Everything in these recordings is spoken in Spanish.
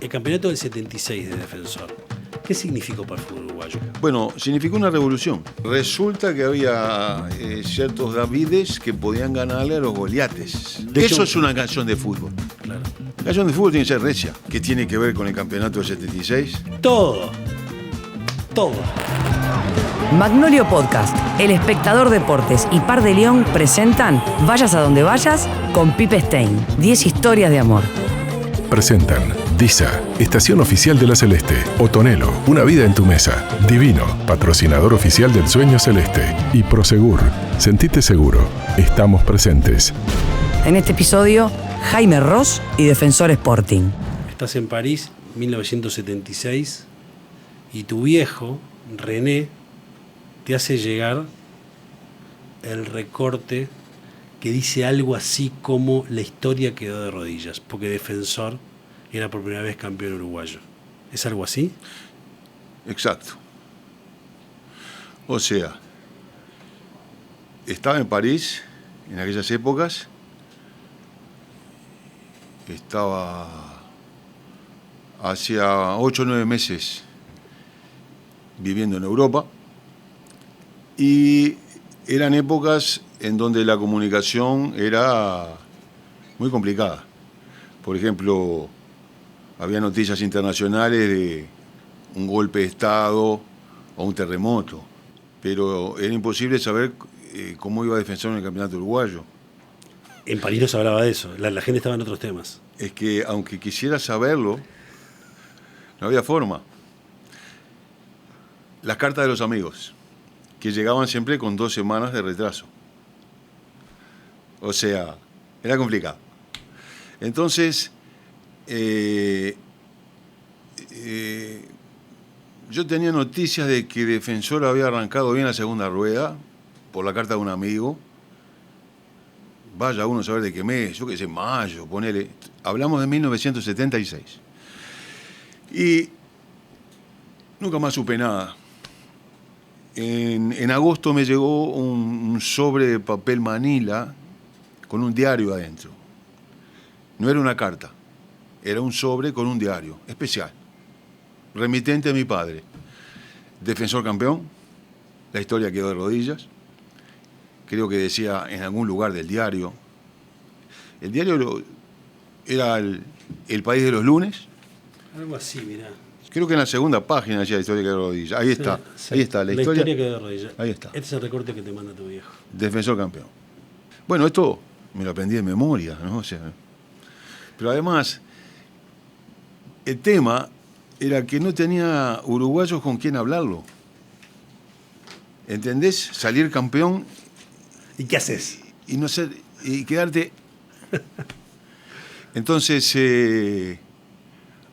El campeonato del 76 de Defensor, ¿qué significó para el fútbol uruguayo? Bueno, significó una revolución. Resulta que había ciertos Davides que podían ganarle a los Goliates. Eso es una canción de fútbol. Claro. La canción de fútbol tiene que ser recia. ¿Qué tiene que ver con el campeonato del 76? Todo. Magnolio Podcast, El Espectador Deportes y Par de León presentan Vayas a donde vayas con Pipe Stein. 10 historias de amor. Presentan DISA, estación oficial de la Celeste. Otonelo, una vida en tu mesa. Divino, patrocinador oficial del Sueño Celeste. Y Prosegur, sentite seguro. Estamos presentes. En este episodio, Jaime Ross y Defensor Sporting. Estás en París, 1976, y tu viejo, René, te hace llegar el recorte que dice algo así como la historia quedó de rodillas, porque Defensor era por primera vez campeón uruguayo. ¿Es algo así? Exacto. O sea, estaba en París en aquellas épocas, estaba hacía 8 o 9 meses viviendo en Europa y eran épocas en donde la comunicación era muy complicada. Por ejemplo, había noticias internacionales de un golpe de Estado o un terremoto, pero era imposible saber cómo iba a Defensor en el campeonato uruguayo. En París no se hablaba de eso, la gente estaba en otros temas. Es que aunque quisiera saberlo, no había forma. Las cartas de los amigos, que llegaban siempre con 2 semanas de retraso. O sea, era complicado. Entonces, yo tenía noticias de que Defensor había arrancado bien la segunda rueda por la carta de un amigo. Vaya uno a saber de qué mes, yo qué sé, mayo, ponele. Hablamos de 1976. Y nunca más supe nada. En agosto me llegó un sobre de papel manila con un diario adentro. No era una carta, era un sobre con un diario especial. Remitente a mi padre. Defensor campeón, la historia quedó de rodillas. Creo que decía en algún lugar del diario. El diario era el País de los lunes. Algo así, mirá. Creo que en la segunda página decía la historia quedó de rodillas. Ahí está, Sí, ahí está. la historia quedó de rodillas. Ahí está. Este es el recorte que te manda tu viejo. Defensor campeón. Bueno, esto me lo aprendí de memoria, ¿no? O sea, pero además, el tema era que no tenía uruguayos con quien hablarlo. ¿Entendés? Salir campeón ¿Y qué haces? y no ser, y quedarte. Entonces,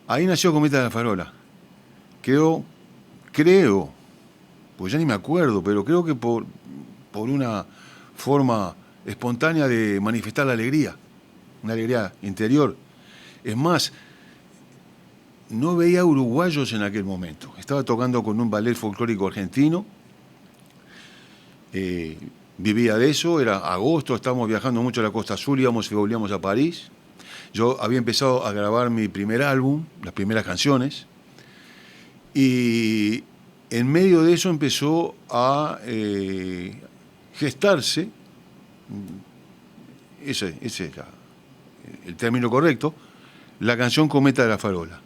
ahí nació Cometa de la Farola. Creo, pues ya ni me acuerdo, pero creo que por una forma espontánea de manifestar la alegría, una alegría interior. Es más, no veía uruguayos en aquel momento. Estaba tocando con un ballet folclórico argentino. Vivía de eso, era agosto, estábamos viajando mucho a la Costa Azul, íbamos y volvíamos a París. Yo había empezado a grabar mi primer álbum, las primeras canciones, y en medio de eso empezó a gestarse, ese es el término correcto, la canción Cometa de la Farola.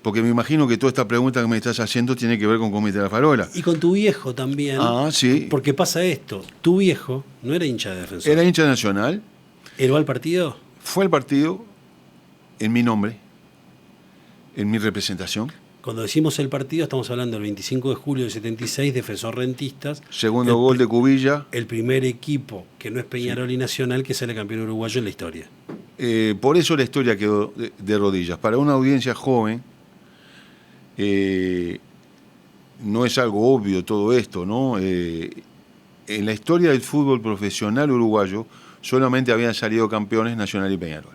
Porque me imagino que toda esta pregunta que me estás haciendo tiene que ver con Cometa de la Farola. Y con tu viejo también. Ah, sí. Porque pasa esto, tu viejo no era hincha de Defensor. Era hincha Nacional. ¿Él va al partido? Fue al partido en mi nombre, en mi representación. Cuando decimos el partido estamos hablando del 25 de julio del 76, Defensor Rentistas. Segundo gol de Cubilla. El primer equipo que no es Peñarol y Nacional que sale campeón uruguayo en la historia. Por eso la historia quedó de rodillas. Para una audiencia joven, no es algo obvio todo esto, ¿no? En la historia del fútbol profesional uruguayo solamente habían salido campeones Nacional y Peñarol.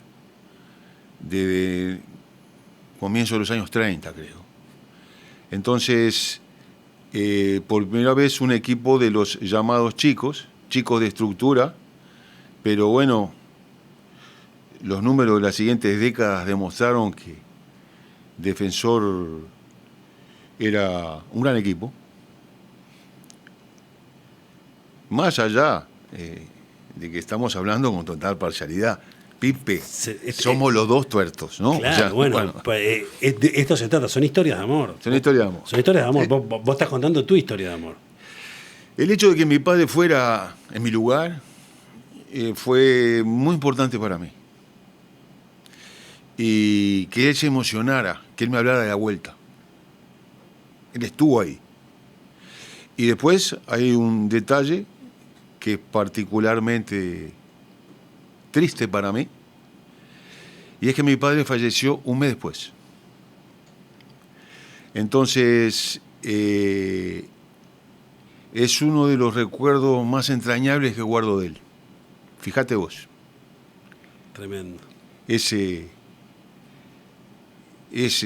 Desde comienzo de los años 30, creo. Entonces, por primera vez un equipo de los llamados chicos de estructura, pero bueno, los números de las siguientes décadas demostraron Defensor era un gran equipo. Más allá de que estamos hablando con total parcialidad. Pipe, somos los dos tuertos, ¿no? Claro, O sea, bueno. Pues, esto se trata, son historias de amor. Son historias de amor. Son historias de amor. Vos estás contando tu historia de amor. El hecho de que mi padre fuera en mi lugar fue muy importante para mí. Y que él se emocionara, que él me hablara de la vuelta. Él estuvo ahí. Y después hay un detalle que es particularmente triste para mí, y es que mi padre falleció un mes después. Entonces, es uno de los recuerdos más entrañables que guardo de él. Fíjate vos. Tremendo. Ese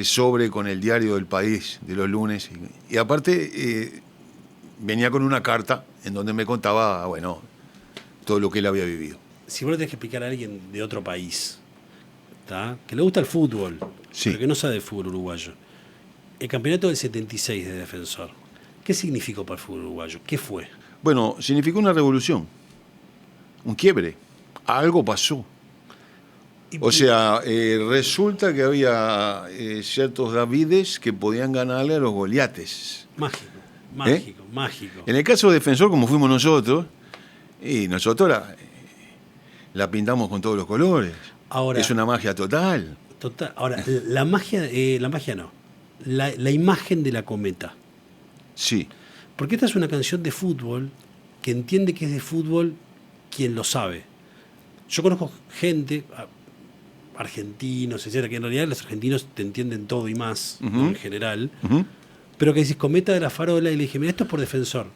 sobre con el diario del País de los lunes. Y aparte, venía con una carta en donde me contaba, bueno, todo lo que él había vivido. Si vos le tenés que explicar a alguien de otro país, ¿tá? Que le gusta el fútbol, Sí. pero que no sabe de fútbol uruguayo, el campeonato del 76 de Defensor, ¿qué significó para el fútbol uruguayo? ¿Qué fue? Bueno, significó una revolución, un quiebre. Algo pasó. O sea, resulta que había ciertos Davides que podían ganarle a los Goliates. Mágico. En el caso de Defensor, como fuimos nosotros, y nosotros la pintamos con todos los colores. Ahora, es una magia total. Ahora, la magia no. La imagen de la cometa. Sí. Porque esta es una canción de fútbol que entiende que es de fútbol quien lo sabe. Yo conozco gente, argentinos, etcétera, que en realidad los argentinos te entienden todo y más, ¿no? En general, pero que decís Cometa de la Farola y le dije, mira, esto es por Defensor.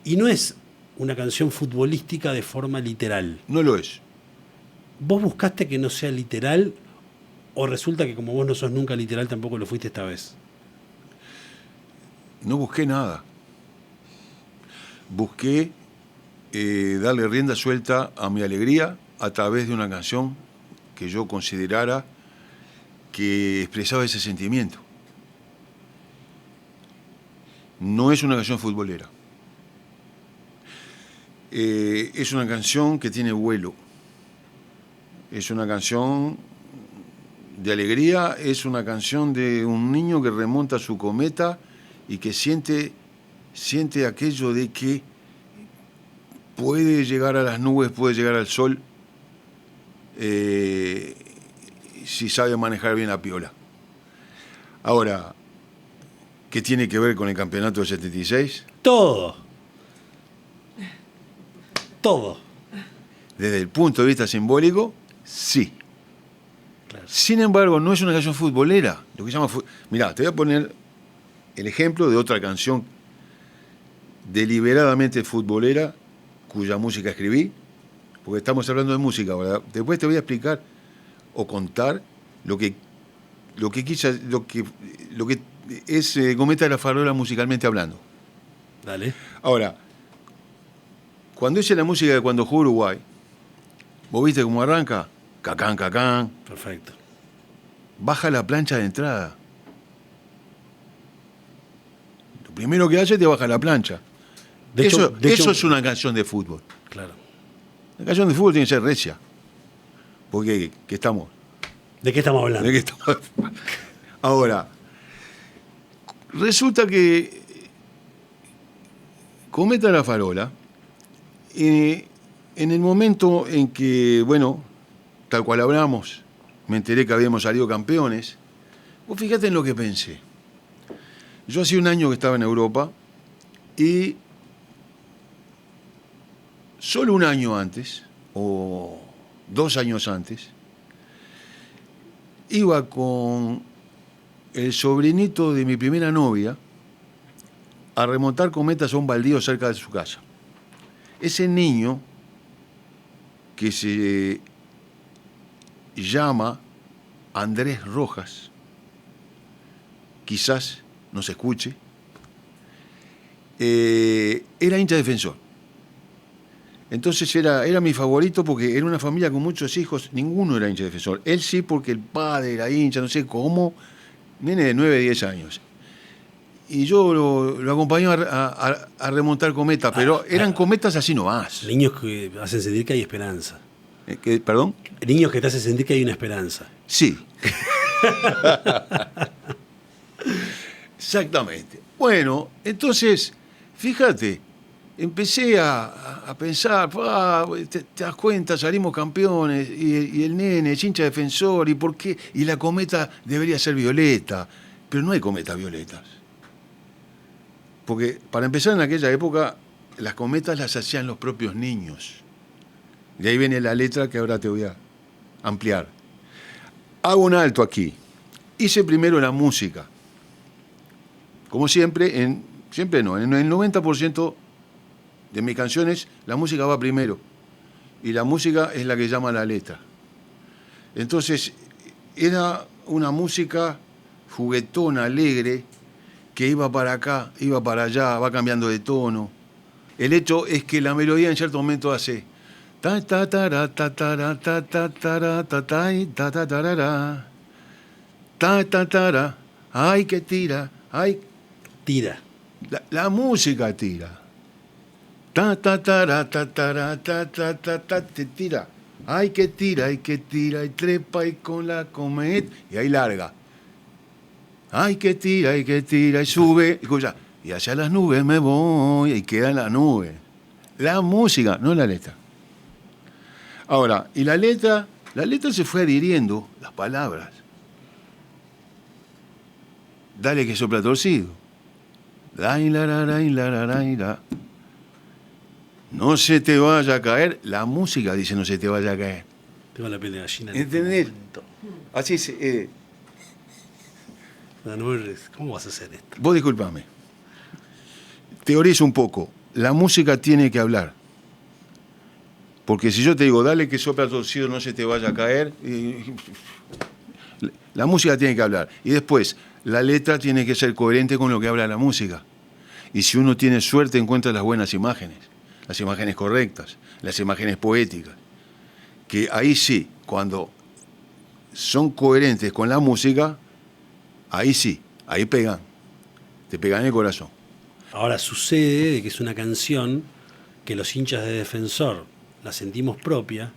Y no es una canción futbolística de forma literal. No lo es. ¿Vos buscaste que no sea literal o resulta que como vos no sos nunca literal tampoco lo fuiste esta vez? No busqué nada. Busqué darle rienda suelta a mi alegría a través de una canción que yo considerara que expresaba ese sentimiento. No es una canción futbolera. Es una canción que tiene vuelo. Es una canción de alegría, es una canción de un niño que remonta su cometa y que siente aquello de que puede llegar a las nubes, puede llegar al sol, si sabe manejar bien la piola. Ahora, ¿qué tiene que ver con el campeonato del 76? Todo. Desde el punto de vista simbólico, sí. Claro. Sin embargo, no es una canción futbolera. Lo que se llama mirá, te voy a poner el ejemplo de otra canción deliberadamente futbolera cuya música escribí, porque estamos hablando de música ahora. Después te voy a explicar o contar lo que es Cometa de la Farola musicalmente hablando. Dale. Ahora, cuando hice la música de Cuando jugó Uruguay, ¿vos viste cómo arranca? Cacán, cacán. Perfecto. Baja la plancha de entrada. Lo primero que hace es te baja la plancha. Eso es una canción de fútbol. Claro. La canción de fútbol tiene que ser recia. Porque, ¿qué estamos? ¿De qué estamos hablando? ¿De qué estamos? Ahora, resulta que Cometa de la Farola, en el momento en que, bueno, tal cual hablamos, me enteré que habíamos salido campeones, vos fíjate en lo que pensé. Yo hacía un año que estaba en Europa y solo un año antes, o 2 años antes, iba con el sobrinito de mi primera novia a remontar cometas a un baldío cerca de su casa. Ese niño, que se llama Andrés Rojas, quizás nos escuche, era hincha Defensor. Entonces era mi favorito porque era una familia con muchos hijos, ninguno era hincha Defensor. Él sí porque el padre era hincha, no sé cómo, nene de 9, 10 años. Y yo lo acompañé a remontar cometas, pero eran cometas así nomás. Niños que hacen sentir que hay esperanza. ¿Perdón? Niños que te hacen sentir que hay una esperanza. Sí. Exactamente. Bueno, entonces, fíjate, empecé a pensar, te das cuenta, salimos campeones, y el nene es hincha defensor, ¿y por qué? Y la cometa debería ser violeta, pero no hay cometas violetas. Porque, para empezar, en aquella época, las cometas las hacían los propios niños. De ahí viene la letra que ahora te voy a ampliar. Hago un alto aquí. Hice primero la música. Como siempre, en el 90% de mis canciones, la música va primero. Y la música es la que llama la letra. Entonces, era una música juguetona, alegre, que iba para acá, iba para allá, va cambiando de tono. El hecho es que la melodía en cierto momento hace ta ta ta ta ta ta ta ta ta ta ta ta ta ta ta, ay que tira, ay Tira. la música tira. Ta ta ta ta ta ta ta ta ta te tira. Ay que tira, y trepa y con la cometa y ahí larga. Ay que tira, y sube, escucha, y hacia las nubes me voy, y queda en la nube. La música, no la letra. Ahora, y la letra se fue adhiriendo, las palabras. Dale que sopla torcido. No se te vaya a caer, la música dice no se te vaya a caer. Tengo la piel de gallina. ¿Entendés? Así es. ¿Cómo vas a hacer esto? Vos disculpame. Teorizo un poco. La música tiene que hablar. Porque si yo te digo, dale que sopla torcido, no se te vaya a caer, la música tiene que hablar. Y después, la letra tiene que ser coherente con lo que habla la música. Y si uno tiene suerte, encuentra las buenas imágenes, las imágenes correctas, las imágenes poéticas. Que ahí sí, cuando son coherentes con la música, ahí sí, ahí pegan. Te pegan en el corazón. Ahora sucede de que es una canción que los hinchas de Defensor la sentimos propia,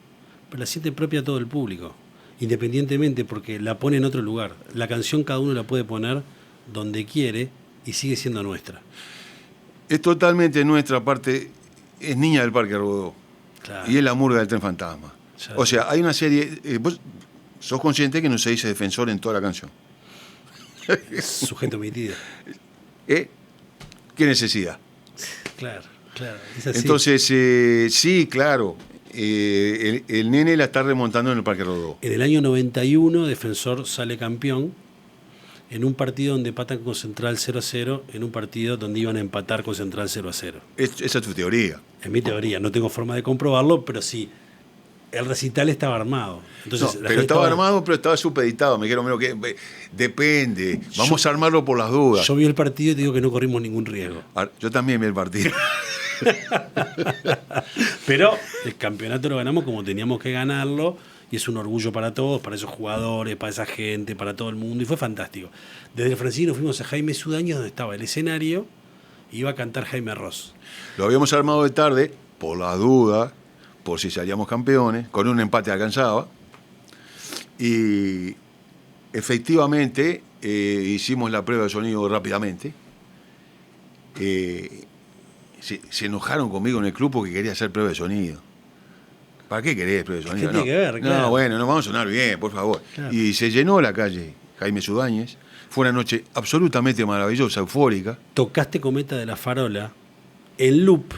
pero la siente propia todo el público, independientemente, porque la pone en otro lugar. La canción cada uno la puede poner donde quiere y sigue siendo nuestra. Es totalmente nuestra, aparte, es Niña del Parque Rodó. Claro. Y es La Murga del Tren Fantasma. Ya. O sea, hay una serie... vos sos consciente que no se dice Defensor en toda la canción. Sujeto omitido. ¿Qué necesidad? Claro. Es así. Entonces, sí, claro. El nene la está remontando en el Parque Rodó. En el año 91, Defensor sale campeón en un partido donde empatan con Central 0-0, en un partido donde iban a empatar con Central 0-0. Esa es tu teoría. En mi teoría, no tengo forma de comprobarlo, pero sí, el recital estaba armado. Entonces, No, pero estaba armado, pero estaba supeditado. Me dijeron, que depende, vamos a armarlo por las dudas. Yo vi el partido y te digo que no corrimos ningún riesgo. Yo también vi el partido. Pero el campeonato lo ganamos como teníamos que ganarlo, y es un orgullo para todos, para esos jugadores, para esa gente, para todo el mundo, y fue fantástico. Desde el Francino fuimos a Jaime Sudaño, donde estaba el escenario, y iba a cantar Jaime Ross. Lo habíamos armado de tarde, por la duda, por si salíamos campeones, con un empate alcanzaba, y efectivamente hicimos la prueba de sonido rápidamente. Se enojaron conmigo en el club porque quería hacer prueba de sonido. ¿Para qué querés prueba de sonido? ¿Qué tiene que ver? Claro. No, bueno, nos vamos a sonar bien, por favor. Claro. Y se llenó la calle Jaime Sudáñez. Fue una noche absolutamente maravillosa, eufórica. Tocaste Cometa de la Farola en loop,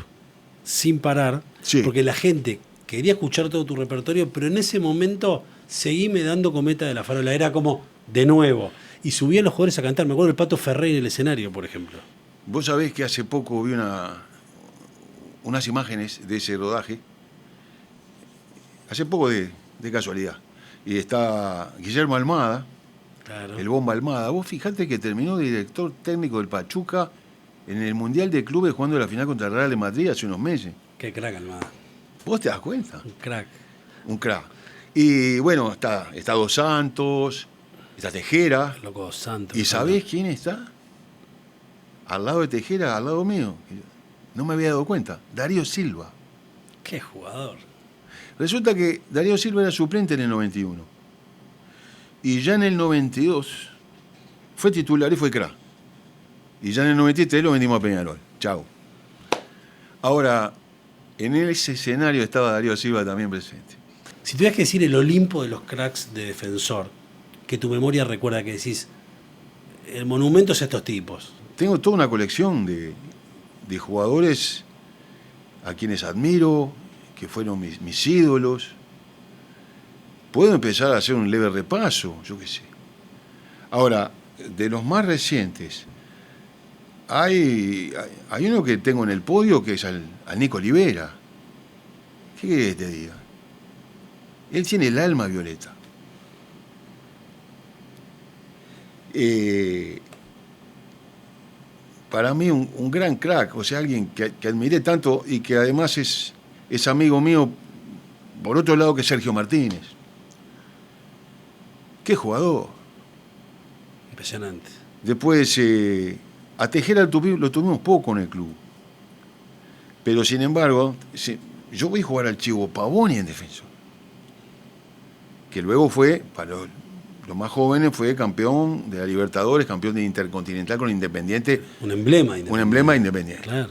sin parar, Sí. porque la gente quería escuchar todo tu repertorio, pero en ese momento seguíme dando Cometa de la Farola. Era como de nuevo. Y subían los jugadores a cantar. Me acuerdo del Pato Ferrer en el escenario, por ejemplo. Vos sabés que hace poco vi unas imágenes de ese rodaje, hace poco de casualidad, y está Guillermo Almada, Claro. el Bomba Almada. Vos fijate que terminó de director técnico del Pachuca en el Mundial de Clubes jugando la final contra el Real de Madrid hace unos meses. Qué crack, Almada. ¿Vos te das cuenta? Un crack. Un crack. Y bueno, está Dos Santos, está Tejera. El loco santo. ¿Y sabés quién está? Al lado de Tejera, al lado mío. No me había dado cuenta. Darío Silva. Qué jugador. Resulta que Darío Silva era suplente en el 91. Y ya en el 92 fue titular y fue crack. Y ya en el 93 lo vendimos a Peñarol. Chau. Ahora, en ese escenario estaba Darío Silva también presente. Si tuvieras que decir el Olimpo de los cracks de Defensor, que tu memoria recuerda que decís, el monumento es estos tipos. Tengo toda una colección de jugadores a quienes admiro, que fueron mis ídolos. Puedo empezar a hacer un leve repaso, yo qué sé. Ahora, de los más recientes, hay uno que tengo en el podio que es al Nico Olivera. ¿Qué querés que te diga? Él tiene el alma violeta. Para mí un gran crack, o sea, alguien que admiré tanto y que además es amigo mío, por otro lado, que Sergio Martínez. ¡Qué jugador! Impresionante. Después, a Tejera lo tuvimos poco en el club. Pero, sin embargo, yo voy a jugar al Chivo Pavoni en Defensor. Que luego fue, para los más jóvenes, fue campeón de la Libertadores, campeón de Intercontinental con Independiente. Un emblema Independiente. Un emblema Independiente. Claro.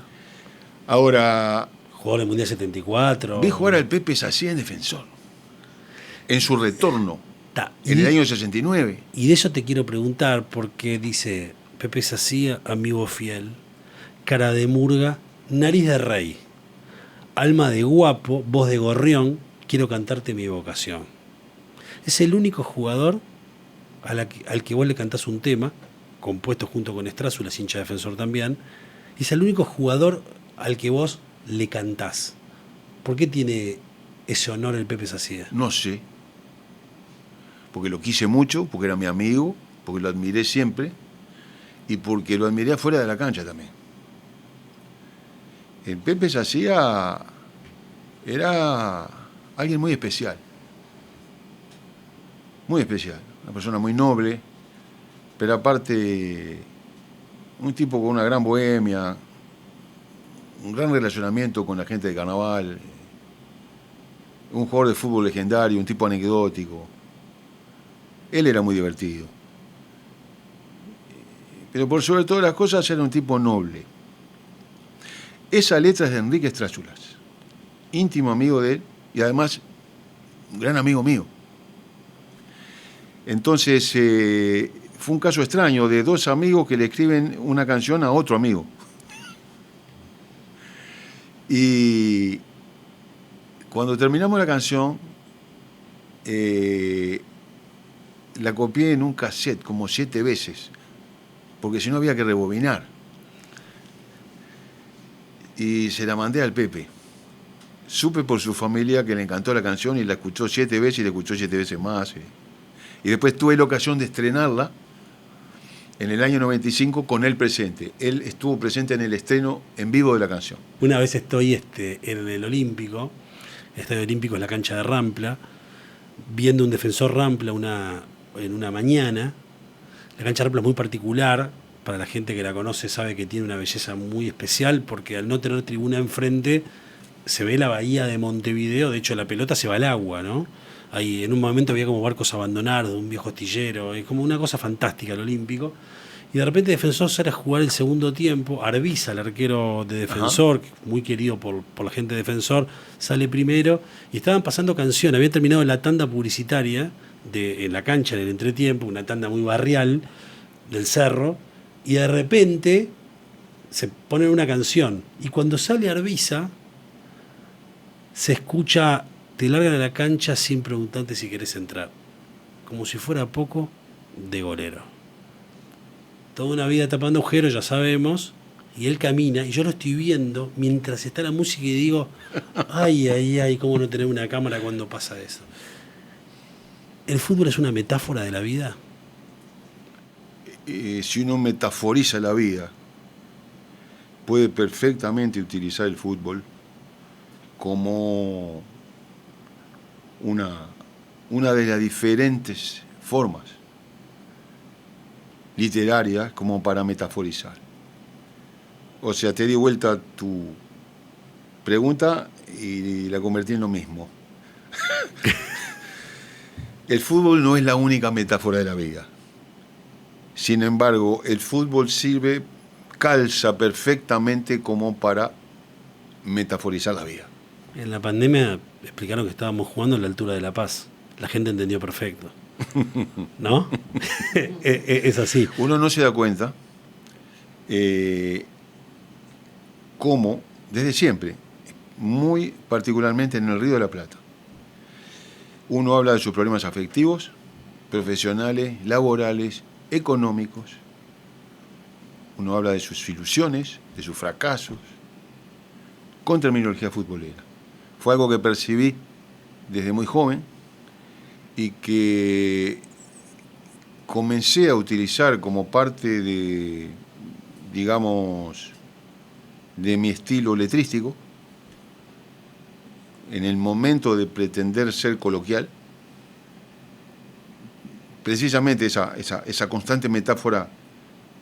Ahora, Jugador del Mundial 74. vi jugar al Pepe Sacía en Defensor. En su retorno. En el año 69. Y de eso te quiero preguntar, porque dice Pepe Sacía, amigo fiel, cara de murga, nariz de rey, alma de guapo, voz de gorrión, quiero cantarte mi vocación. Es el único jugador al que vos le cantás un tema, compuesto junto con Estrázula, hincha Defensor también, y es el único jugador al que vos le cantás. ¿Por qué tiene ese honor el Pepe Sacía? No sé. Porque lo quise mucho, porque era mi amigo, porque lo admiré siempre, y porque lo admiré afuera de la cancha también. El Pepe Sacía era alguien muy especial. Muy especial. Una persona muy noble, pero aparte un tipo con una gran bohemia, un gran relacionamiento con la gente de Carnaval, un jugador de fútbol legendario, un tipo anecdótico. Él era muy divertido. Pero por sobre todas las cosas era un tipo noble. Esa letra es de Enrique Estrázulas, íntimo amigo de él y además un gran amigo mío. Entonces fue un caso extraño de dos amigos que le escriben una canción a otro amigo. Y cuando terminamos la canción, la copié en un cassette como 7 veces, porque si no había que rebobinar. Y se la mandé al Pepe. Supe por su familia que le encantó la canción y la escuchó 7 veces y la escuchó 7 veces más. Y después tuve la ocasión de estrenarla en el año 95 con él presente. Él estuvo presente en el estreno en vivo de la canción. Una vez estoy en el Olímpico, el Estadio Olímpico es la cancha de Rampla, viendo un Defensor Rampla en una mañana. La cancha de Rampla es muy particular, para la gente que la conoce sabe que tiene una belleza muy especial, porque al no tener tribuna enfrente se ve la bahía de Montevideo, de hecho la pelota se va al agua, ¿no? Ahí en un momento había como barcos abandonados de un viejo astillero, es como una cosa fantástica el Olímpico. Y de repente Defensor sale a jugar el segundo tiempo, Arbiza, el arquero de Defensor, muy querido por la gente de Defensor, sale primero, y estaban pasando canción, había terminado la tanda publicitaria en la cancha, en el entretiempo, una tanda muy barrial del Cerro, y de repente se pone una canción, y cuando sale Arbiza, se escucha: te largan a la cancha sin preguntarte si querés entrar, como si fuera poco, de golero. Toda una vida tapando agujeros, ya sabemos, y él camina, y yo lo estoy viendo mientras está la música y digo, ay, ay, ay, cómo no tener una cámara cuando pasa eso. ¿El fútbol es una metáfora de la vida? Si uno metaforiza la vida, puede perfectamente utilizar el fútbol como una de las diferentes formas literarias como para metaforizar. O sea, te di vuelta tu pregunta y la convertí en lo mismo. El fútbol no es la única metáfora de la vida. Sin embargo, el fútbol calza perfectamente como para metaforizar la vida. En la pandemia explicaron que estábamos jugando a la altura de La Paz. La gente entendió perfecto. ¿No? Es así. Uno no se da cuenta cómo, desde siempre, muy particularmente en el Río de la Plata, uno habla de sus problemas afectivos, profesionales, laborales, económicos. Uno habla de sus ilusiones, de sus fracasos, con terminología futbolera. Fue algo que percibí desde muy joven y que comencé a utilizar como parte de, digamos, de mi estilo letrístico en el momento de pretender ser coloquial. Precisamente esa constante metáfora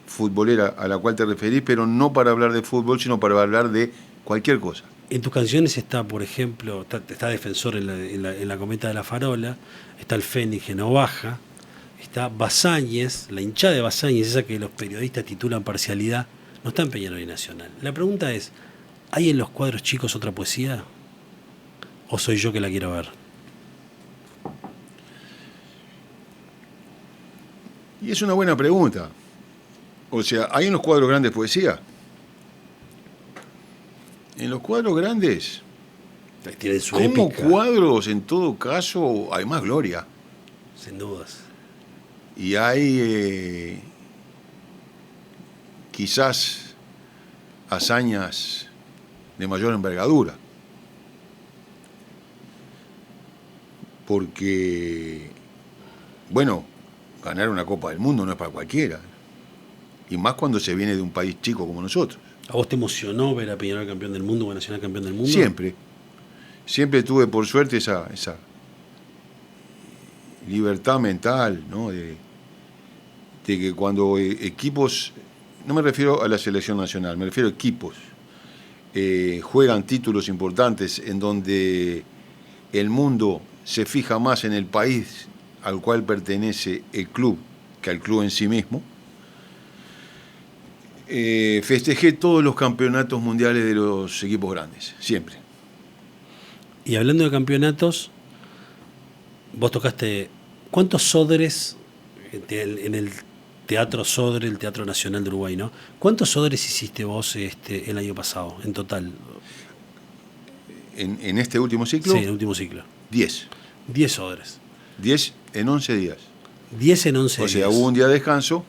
futbolera a la cual te referís, pero no para hablar de fútbol, sino para hablar de cualquier cosa. En tus canciones está, por ejemplo, está Defensor en la Cometa de la Farola, está El Fénix que no baja, está Basáñez, la hinchada de Basáñez, esa que los periodistas titulan Parcialidad, no está en Peñarol y Nacional. La pregunta es, ¿hay en los cuadros chicos otra poesía? ¿O soy yo que la quiero ver? Y es una buena pregunta. O sea, ¿hay en los cuadros grandes poesía? En los cuadros grandes, Tienen su como épica, cuadros, en todo caso, hay más gloria. sin dudas. Y hay quizás hazañas de mayor envergadura. Porque, bueno, ganar una Copa del Mundo no es para cualquiera. Y más cuando se viene de un país chico como nosotros. ¿A vos te emocionó ver a Peñarol campeón del mundo o a Nacional campeón del mundo? Siempre. Siempre tuve, por suerte, esa libertad mental, ¿no? De que cuando equipos, no me refiero a la selección nacional, me refiero a equipos, juegan títulos importantes en donde el mundo se fija más en el país al cual pertenece el club que al club en sí mismo. Festejé todos los campeonatos mundiales de los equipos grandes, siempre. Y hablando de campeonatos, vos tocaste, ¿cuántos Sodres en el Teatro Sodre, el Teatro Nacional de Uruguay, ¿no? ¿Cuántos Sodres hiciste vos el año pasado, en total? En este último ciclo, Sí, en el último ciclo. 10. 10 Sodres. 10 en 11 días. 10 en 11 O días. sea, hubo un día de descanso,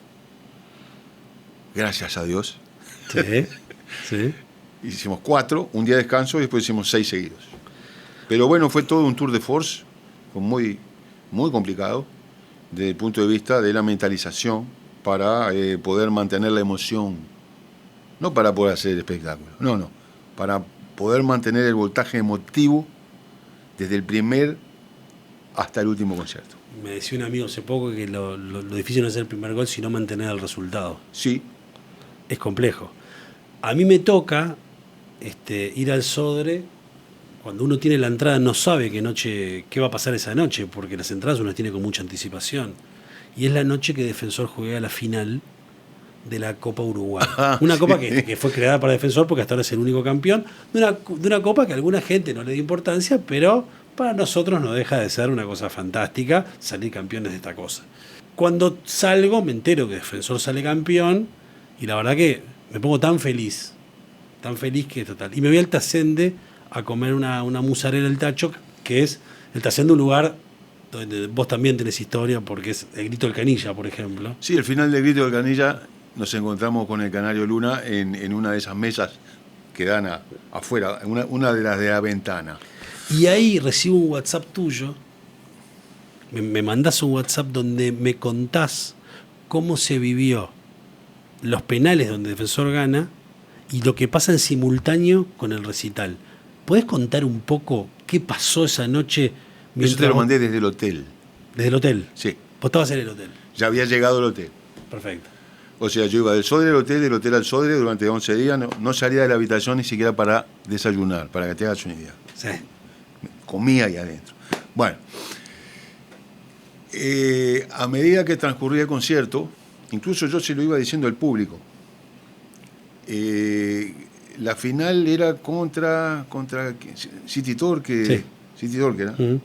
gracias a Dios. Sí, sí. Hicimos 4, un día de descanso y después hicimos 6 seguidos. Pero bueno, fue todo un tour de force, fue muy, muy complicado desde el punto de vista de la mentalización para poder mantener la emoción, no para poder hacer el espectáculo, no, para poder mantener el voltaje emotivo desde el primer hasta el último concierto. Me decía un amigo hace poco que lo difícil no es hacer el primer gol, sino mantener el resultado. Sí, Es complejo. A mí me toca ir al Sodre. Cuando uno tiene la entrada no sabe qué va a pasar esa noche, porque las entradas uno las tiene con mucha anticipación. Y es la noche que Defensor juega la final de la Copa Uruguay. Una copa que fue creada para Defensor porque hasta ahora es el único campeón, de una copa que a alguna gente no le da importancia, pero para nosotros no deja de ser una cosa fantástica salir campeones de esta cosa. Cuando salgo me entero que Defensor sale campeón y la verdad que me pongo tan feliz que total. Y me voy al Tacende a comer una musarela del Tacho, que es el Tacende, un lugar donde vos también tenés historia, porque es el Grito del Canilla, por ejemplo. sí, al final del Grito del Canilla nos encontramos con el Canario Luna en una de esas mesas que dan afuera, una de las de la ventana. Y ahí recibo un WhatsApp tuyo, me mandás un WhatsApp donde me contás cómo se vivió los penales donde Defensor gana y lo que pasa en simultáneo con el recital. ¿Podés contar un poco qué pasó esa noche? Eso te lo mandé desde el hotel. Desde el hotel. Sí, Vos estabas en el hotel. ya había llegado al hotel. Perfecto. O sea, yo iba del Sodre al hotel, del hotel al Sodre durante 11 días, no salía de la habitación ni siquiera para desayunar, para que te hagas una idea. Sí. Comía ahí adentro. Bueno, a medida que transcurría el concierto, incluso yo se lo iba diciendo al público, la final era contra City Torque. Sí. City Torque, ¿no? Uh-huh.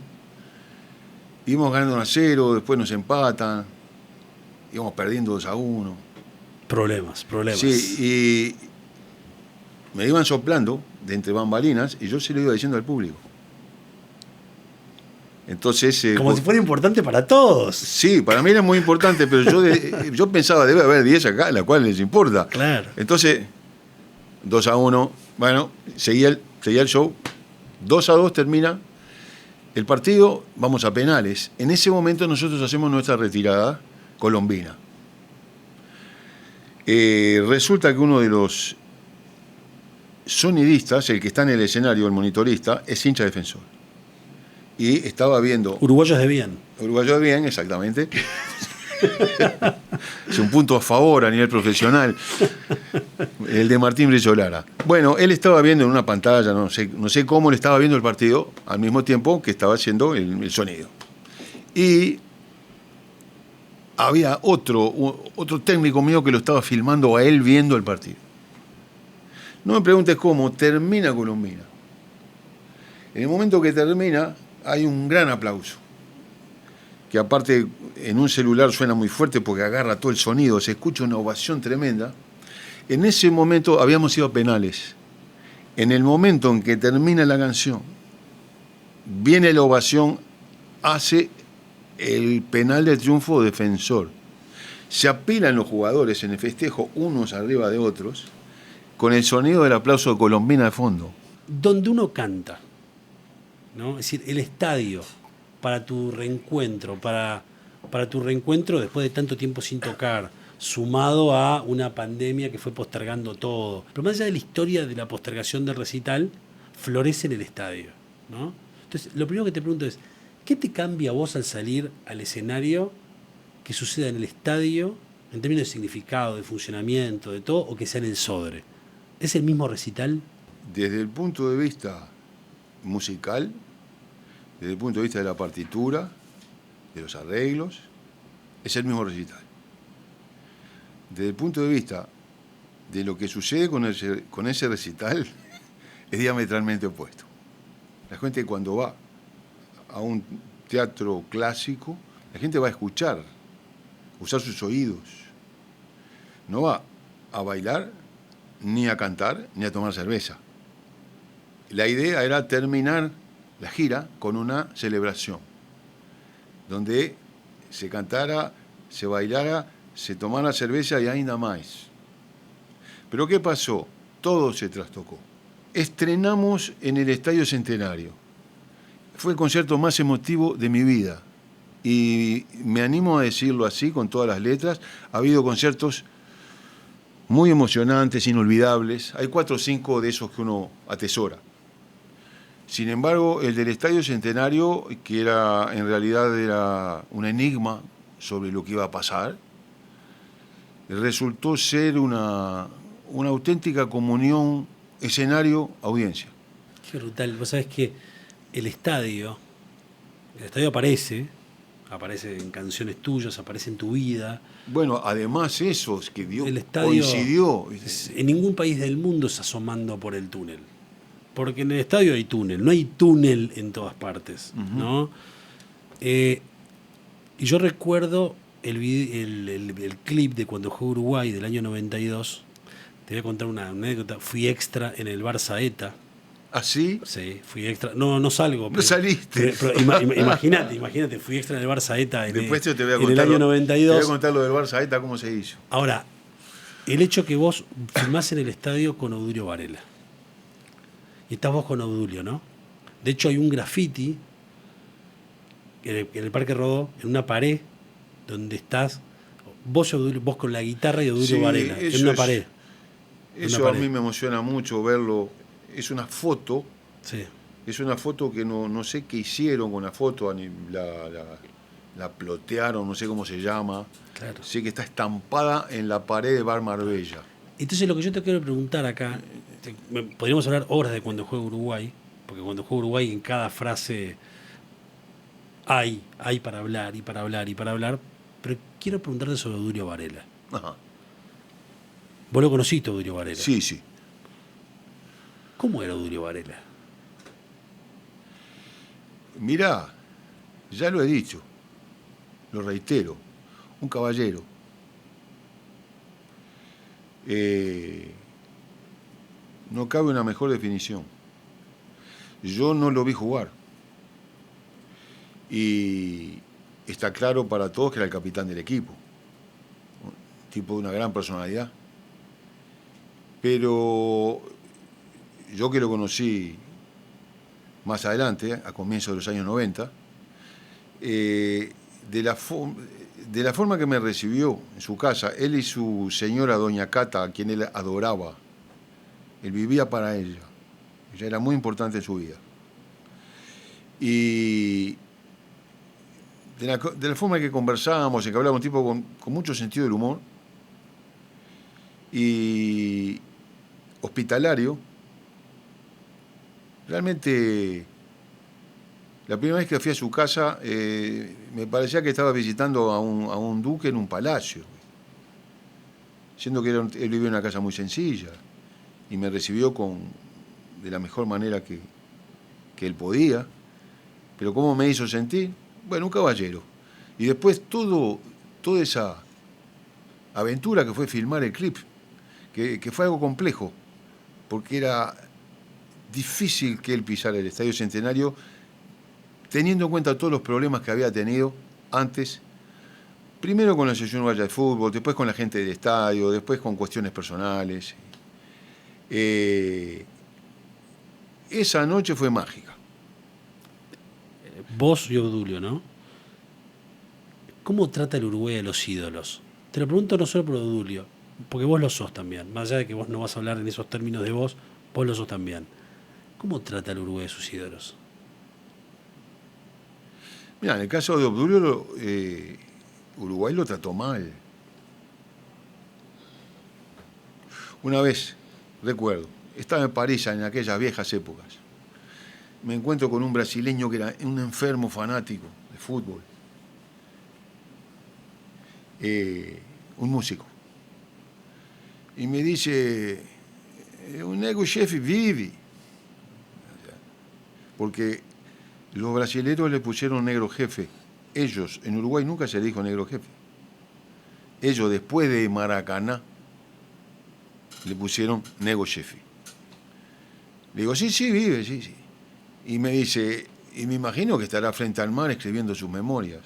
Íbamos ganando 1-0, después nos empatan, íbamos perdiendo 2-1. Problemas. Sí, y me iban soplando de entre bambalinas y yo se lo iba diciendo al público. Entonces, como si fuera importante para todos. Sí, para mí era muy importante, pero yo pensaba, debe haber 10 acá, la cual les importa. Claro. Entonces, 2-1, bueno, seguía el show, 2-2 termina el partido, vamos a penales. En ese momento nosotros hacemos nuestra retirada colombina. Resulta que uno de los sonidistas, el que está en el escenario, el monitorista, es hincha Defensor. Y estaba viendo... Uruguayos de bien. Uruguayos de bien, exactamente. Es un punto a favor a nivel profesional. El de Martín Brizolara. Bueno, él estaba viendo en una pantalla, no sé cómo le estaba viendo el partido, al mismo tiempo que estaba haciendo el sonido. Y había otro técnico mío que lo estaba filmando a él viendo el partido. No me preguntes cómo, termina Colombina. En el momento que termina, hay un gran aplauso. Que aparte en un celular suena muy fuerte porque agarra todo el sonido, se escucha una ovación tremenda. En ese momento habíamos ido a penales. En el momento en que termina la canción, viene la ovación, hace el penal de triunfo Defensor. Se apilan los jugadores en el festejo, unos arriba de otros, con el sonido del aplauso de Colombina de fondo. Donde uno canta, ¿no? Es decir, el estadio para tu reencuentro, para tu reencuentro después de tanto tiempo sin tocar, sumado a una pandemia que fue postergando todo. Pero más allá de la historia de la postergación del recital, florece en el estadio, ¿no? Entonces, lo primero que te pregunto es, ¿qué te cambia a vos al salir al escenario que suceda en el estadio, en términos de significado, de funcionamiento, de todo, o que sea en el Sodre? ¿Es el mismo recital? Desde el punto de vista musical, desde el punto de vista de la partitura, de los arreglos, es el mismo recital. Desde el punto de vista de lo que sucede con ese recital, es diametralmente opuesto. La gente cuando va a un teatro clásico, la gente va a escuchar, usar sus oídos. No va a bailar, ni a cantar, ni a tomar cerveza. La idea era terminar la gira con una celebración, donde se cantara, se bailara, se tomara cerveza y ainda más. Pero ¿qué pasó? Todo se trastocó. Estrenamos en el Estadio Centenario. Fue el concierto más emotivo de mi vida. Y me animo a decirlo así, con todas las letras. Ha habido conciertos muy emocionantes, inolvidables. Hay 4 o 5 de esos que uno atesora. Sin embargo, el del Estadio Centenario, que en realidad era un enigma sobre lo que iba a pasar, resultó ser una auténtica comunión escenario-audiencia. Qué brutal. Vos sabés que el estadio aparece en canciones tuyas, aparece en tu vida. Bueno, además eso, es que el estadio coincidió. En ningún país del mundo es asomando por el túnel. Porque en el estadio hay túnel, no hay túnel en todas partes, ¿no? Y yo recuerdo el clip de cuando jugó Uruguay del año 92. Te voy a contar una anécdota. Fui extra en el Bar Saeta. ¿Ah, sí? Sí, fui extra. No salgo. No saliste. Pero imagínate, fui extra en el Bar Saeta Después te voy a en el año 92. Te voy a contar lo del Bar Saeta, cómo se hizo. Ahora, el hecho que vos filmás en el estadio con Obdulio Varela. Y estás vos con Obdulio, ¿no? De hecho, hay un graffiti en el Parque Rodó, en una pared, donde estás vos con la guitarra y Obdulio Varela, en una pared. Eso a mí me emociona mucho verlo. Es una foto. Sí. Es una foto que no sé qué hicieron con la foto, la plotearon, no sé cómo se llama. Claro. Sé que está estampada en la pared de Bar Marbella. Entonces lo que yo te quiero preguntar acá, podríamos hablar horas de cuando juega Uruguay, porque cuando juega Uruguay en cada frase hay para hablar y para hablar y para hablar, pero quiero preguntarte sobre Durio Varela. Ajá. ¿Vos lo conociste, Durio Varela? Sí, sí. ¿Cómo era Durio Varela? Mirá, ya lo he dicho, lo reitero, un caballero. No cabe una mejor definición. Yo no lo vi jugar. Y está claro para todos que era el capitán del equipo. Un tipo de una gran personalidad. Pero yo que lo conocí más adelante, a comienzos de los años 90, de la forma que me recibió en su casa, él y su señora doña Cata, a quien él adoraba, él vivía para ella. Ella era muy importante en su vida. Y de la forma que conversábamos, en que hablábamos, un tipo con mucho sentido del humor y hospitalario. Realmente, la primera vez que fui a su casa, me parecía que estaba visitando a un duque en un palacio, siendo que él vivía en una casa muy sencilla y me recibió de la mejor manera que él podía. Pero ¿cómo me hizo sentir? Bueno, un caballero. Y después toda esa aventura que fue filmar el clip, que fue algo complejo, porque era difícil que él pisara el Estadio Centenario, teniendo en cuenta todos los problemas que había tenido antes, primero con la Asociación Uruguaya de Fútbol, después con la gente del estadio, después con cuestiones personales. Esa noche fue mágica. Vos y Obdulio, ¿no? ¿Cómo trata el Uruguay a los ídolos? Te lo pregunto no solo por Obdulio, porque vos lo sos también. Más allá de que vos no vas a hablar en esos términos de vos lo sos también. ¿Cómo trata el Uruguay a sus ídolos? Mira, en el caso de Obdulio, Uruguay lo trató mal. Una vez, recuerdo, estaba en París en aquellas viejas épocas. Me encuentro con un brasileño que era un enfermo fanático de fútbol. Un músico. Y me dice, un nego chefe vive. Porque los brasileños le pusieron negro jefe. Ellos, en Uruguay nunca se le dijo negro jefe. Ellos, después de Maracaná, le pusieron nego chefe. Le digo, sí, vive, sí. Y me dice, y me imagino que estará frente al mar escribiendo sus memorias.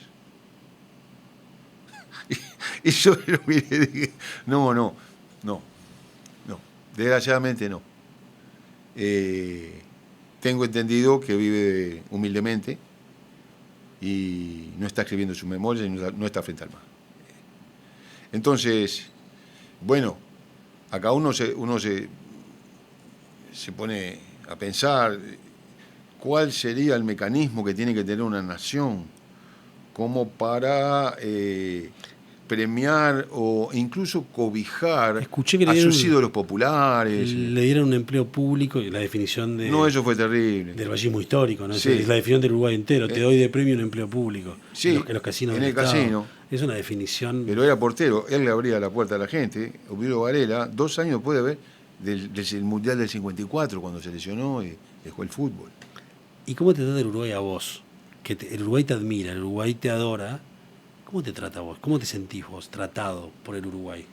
Y yo lo miré y dije, no, desgraciadamente no. Tengo entendido que vive humildemente y no está escribiendo sus memorias y no está frente al mar. Entonces, bueno, acá uno se pone a pensar cuál sería el mecanismo que tiene que tener una nación como para premiar o incluso cobijar Escuché que a sus ídolos populares. Le dieron un empleo público y la definición de... No, eso fue terrible. Del vallismo histórico, ¿no? Sí. Es la definición del Uruguay entero. Te doy de premio un empleo público. Sí, en los casinos en del el Estado. casino. Es una definición... Pero era portero, él le abría la puerta a la gente. Obdulio Varela, 2 años después de ver del Mundial del 54, cuando se lesionó y dejó el fútbol. ¿Y cómo te trata el Uruguay a vos? Que el Uruguay te admira, el Uruguay te adora. ¿Cómo te trata a vos? ¿Cómo te sentís vos tratado por el Uruguay?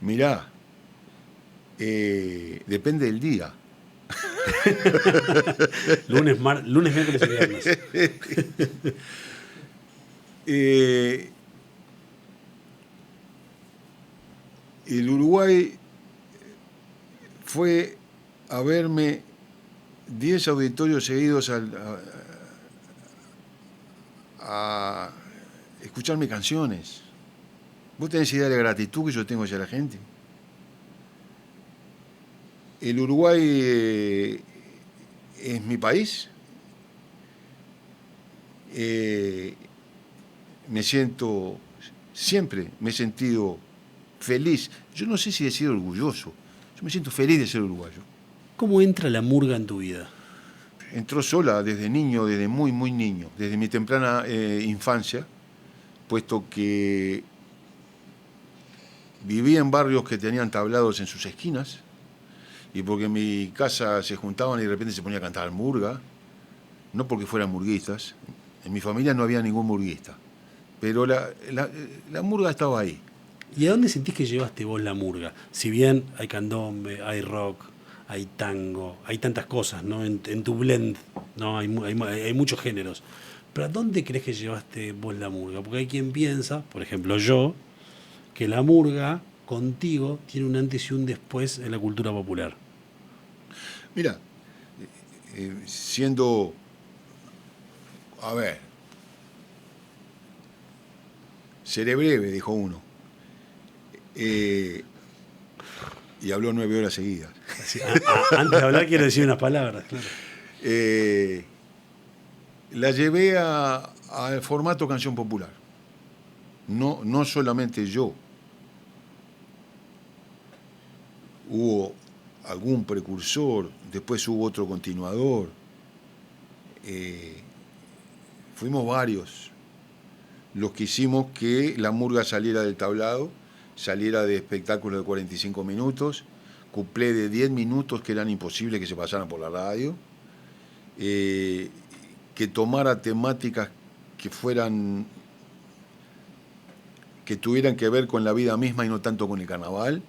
Mirá, depende del día. Lunes, miércoles y viernes. El Uruguay fue a verme 10 auditorios seguidos a escucharme canciones. ¿Vos tenés idea de la gratitud que yo tengo hacia la gente? El Uruguay es mi país. siempre me he sentido feliz. Yo no sé si he sido orgulloso, yo me siento feliz de ser uruguayo. ¿Cómo entra la murga en tu vida? Entró sola desde niño, desde muy, muy niño, desde mi temprana infancia, puesto que vivía en barrios que tenían tablados en sus esquinas, y porque en mi casa se juntaban y de repente se ponía a cantar murga, no porque fueran murguistas, en mi familia no había ningún murguista, pero la murga estaba ahí. ¿Y a dónde sentís que llevaste vos la murga? Si bien hay candombe, hay rock, hay tango, hay tantas cosas, ¿no? En tu blend, ¿no? Hay muchos géneros. Pero ¿a dónde crees que llevaste vos la murga? Porque hay quien piensa, por ejemplo yo, que la murga contigo tiene un antes y un después en la cultura popular. Mira, siendo, a ver, seré breve, dijo uno, y habló 9 horas seguidas. Así, antes de hablar quiero decir unas palabras, claro. La llevé al formato canción popular. No solamente yo. Hubo algún precursor, después hubo otro continuador. Fuimos varios los que hicimos que la murga saliera del tablado, saliera de espectáculos de 45 minutos, cuplé de 10 minutos que eran imposibles que se pasaran por la radio, que tomara temáticas que tuvieran que ver con la vida misma y no tanto con el carnaval,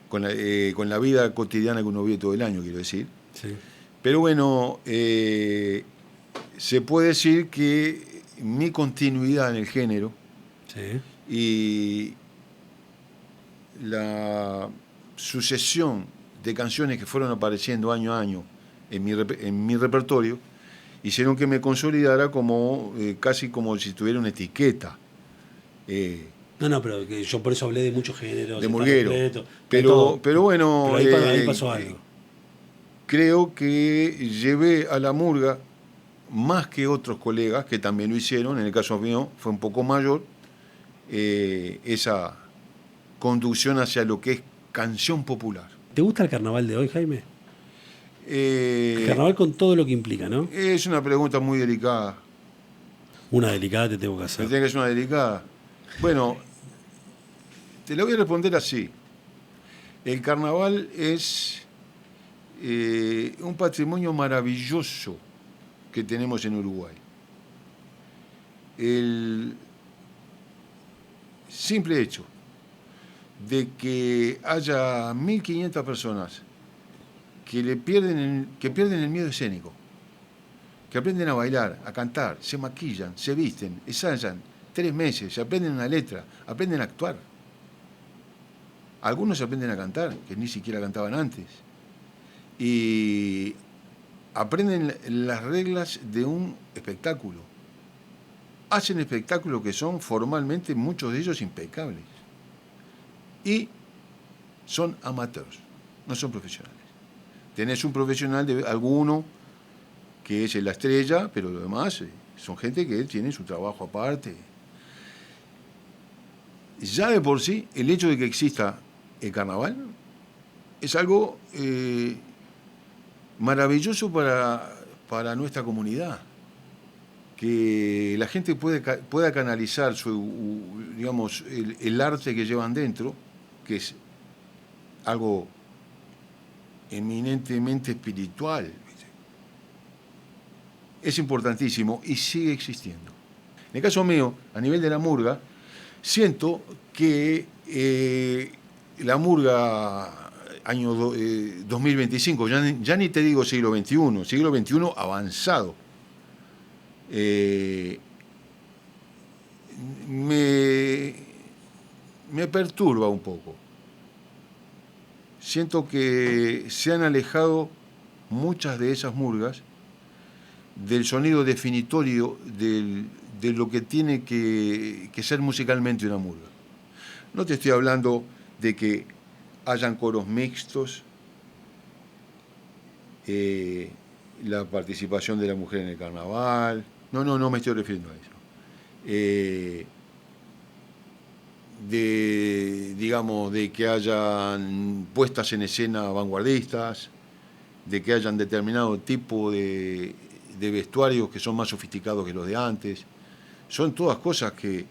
con la vida cotidiana que uno vive todo el año, quiero decir. Sí. Pero bueno, se puede decir que mi continuidad en el género, Sí. y la sucesión de canciones que fueron apareciendo año a año en mi repertorio hicieron que me consolidara como casi como si tuviera una etiqueta. No, pero que yo por eso hablé de muchos géneros. De murguero. Completo, Pero bueno, pero ahí pasó algo. Creo que llevé a la murga más que otros colegas que también lo hicieron. En el caso mío fue un poco mayor esa conducción hacia lo que es canción popular. ¿Te gusta el carnaval de hoy, Jaime? El carnaval con todo lo que implica, ¿no? Es una pregunta muy delicada. Una delicada te tengo que ¿Me hacer. tiene que ser una delicada? Bueno, te la voy a responder así. El carnaval es un patrimonio maravilloso que tenemos en Uruguay. El simple hecho de que haya 1.500 personas que pierden el miedo escénico, que aprenden a bailar, a cantar, se maquillan, se visten, ensayan 3 meses, se aprenden una letra, aprenden a actuar. Algunos aprenden a cantar, que ni siquiera cantaban antes. Y aprenden las reglas de un espectáculo. Hacen espectáculos que son formalmente, muchos de ellos, impecables. Y son amateurs, no son profesionales. Tenés un profesional de alguno que es la estrella, pero lo demás son gente que tiene su trabajo aparte. Ya de por sí, el hecho de que exista el carnaval es algo maravilloso para nuestra comunidad. Que la gente pueda canalizar digamos, el arte que llevan dentro, que es algo eminentemente espiritual. Es importantísimo y sigue existiendo. En el caso mío, a nivel de la murga, siento que la murga año 2025, ya ni te digo siglo XXI avanzado, me perturba un poco. Siento que se han alejado muchas de esas murgas del sonido definitorio de lo que tiene que ser musicalmente una murga. No te estoy hablando de que hayan coros mixtos, la participación de la mujer en el carnaval. No me estoy refiriendo a eso. de que hayan puestas en escena vanguardistas, de que hayan determinado tipo de vestuarios que son más sofisticados que los de antes. Son todas cosas que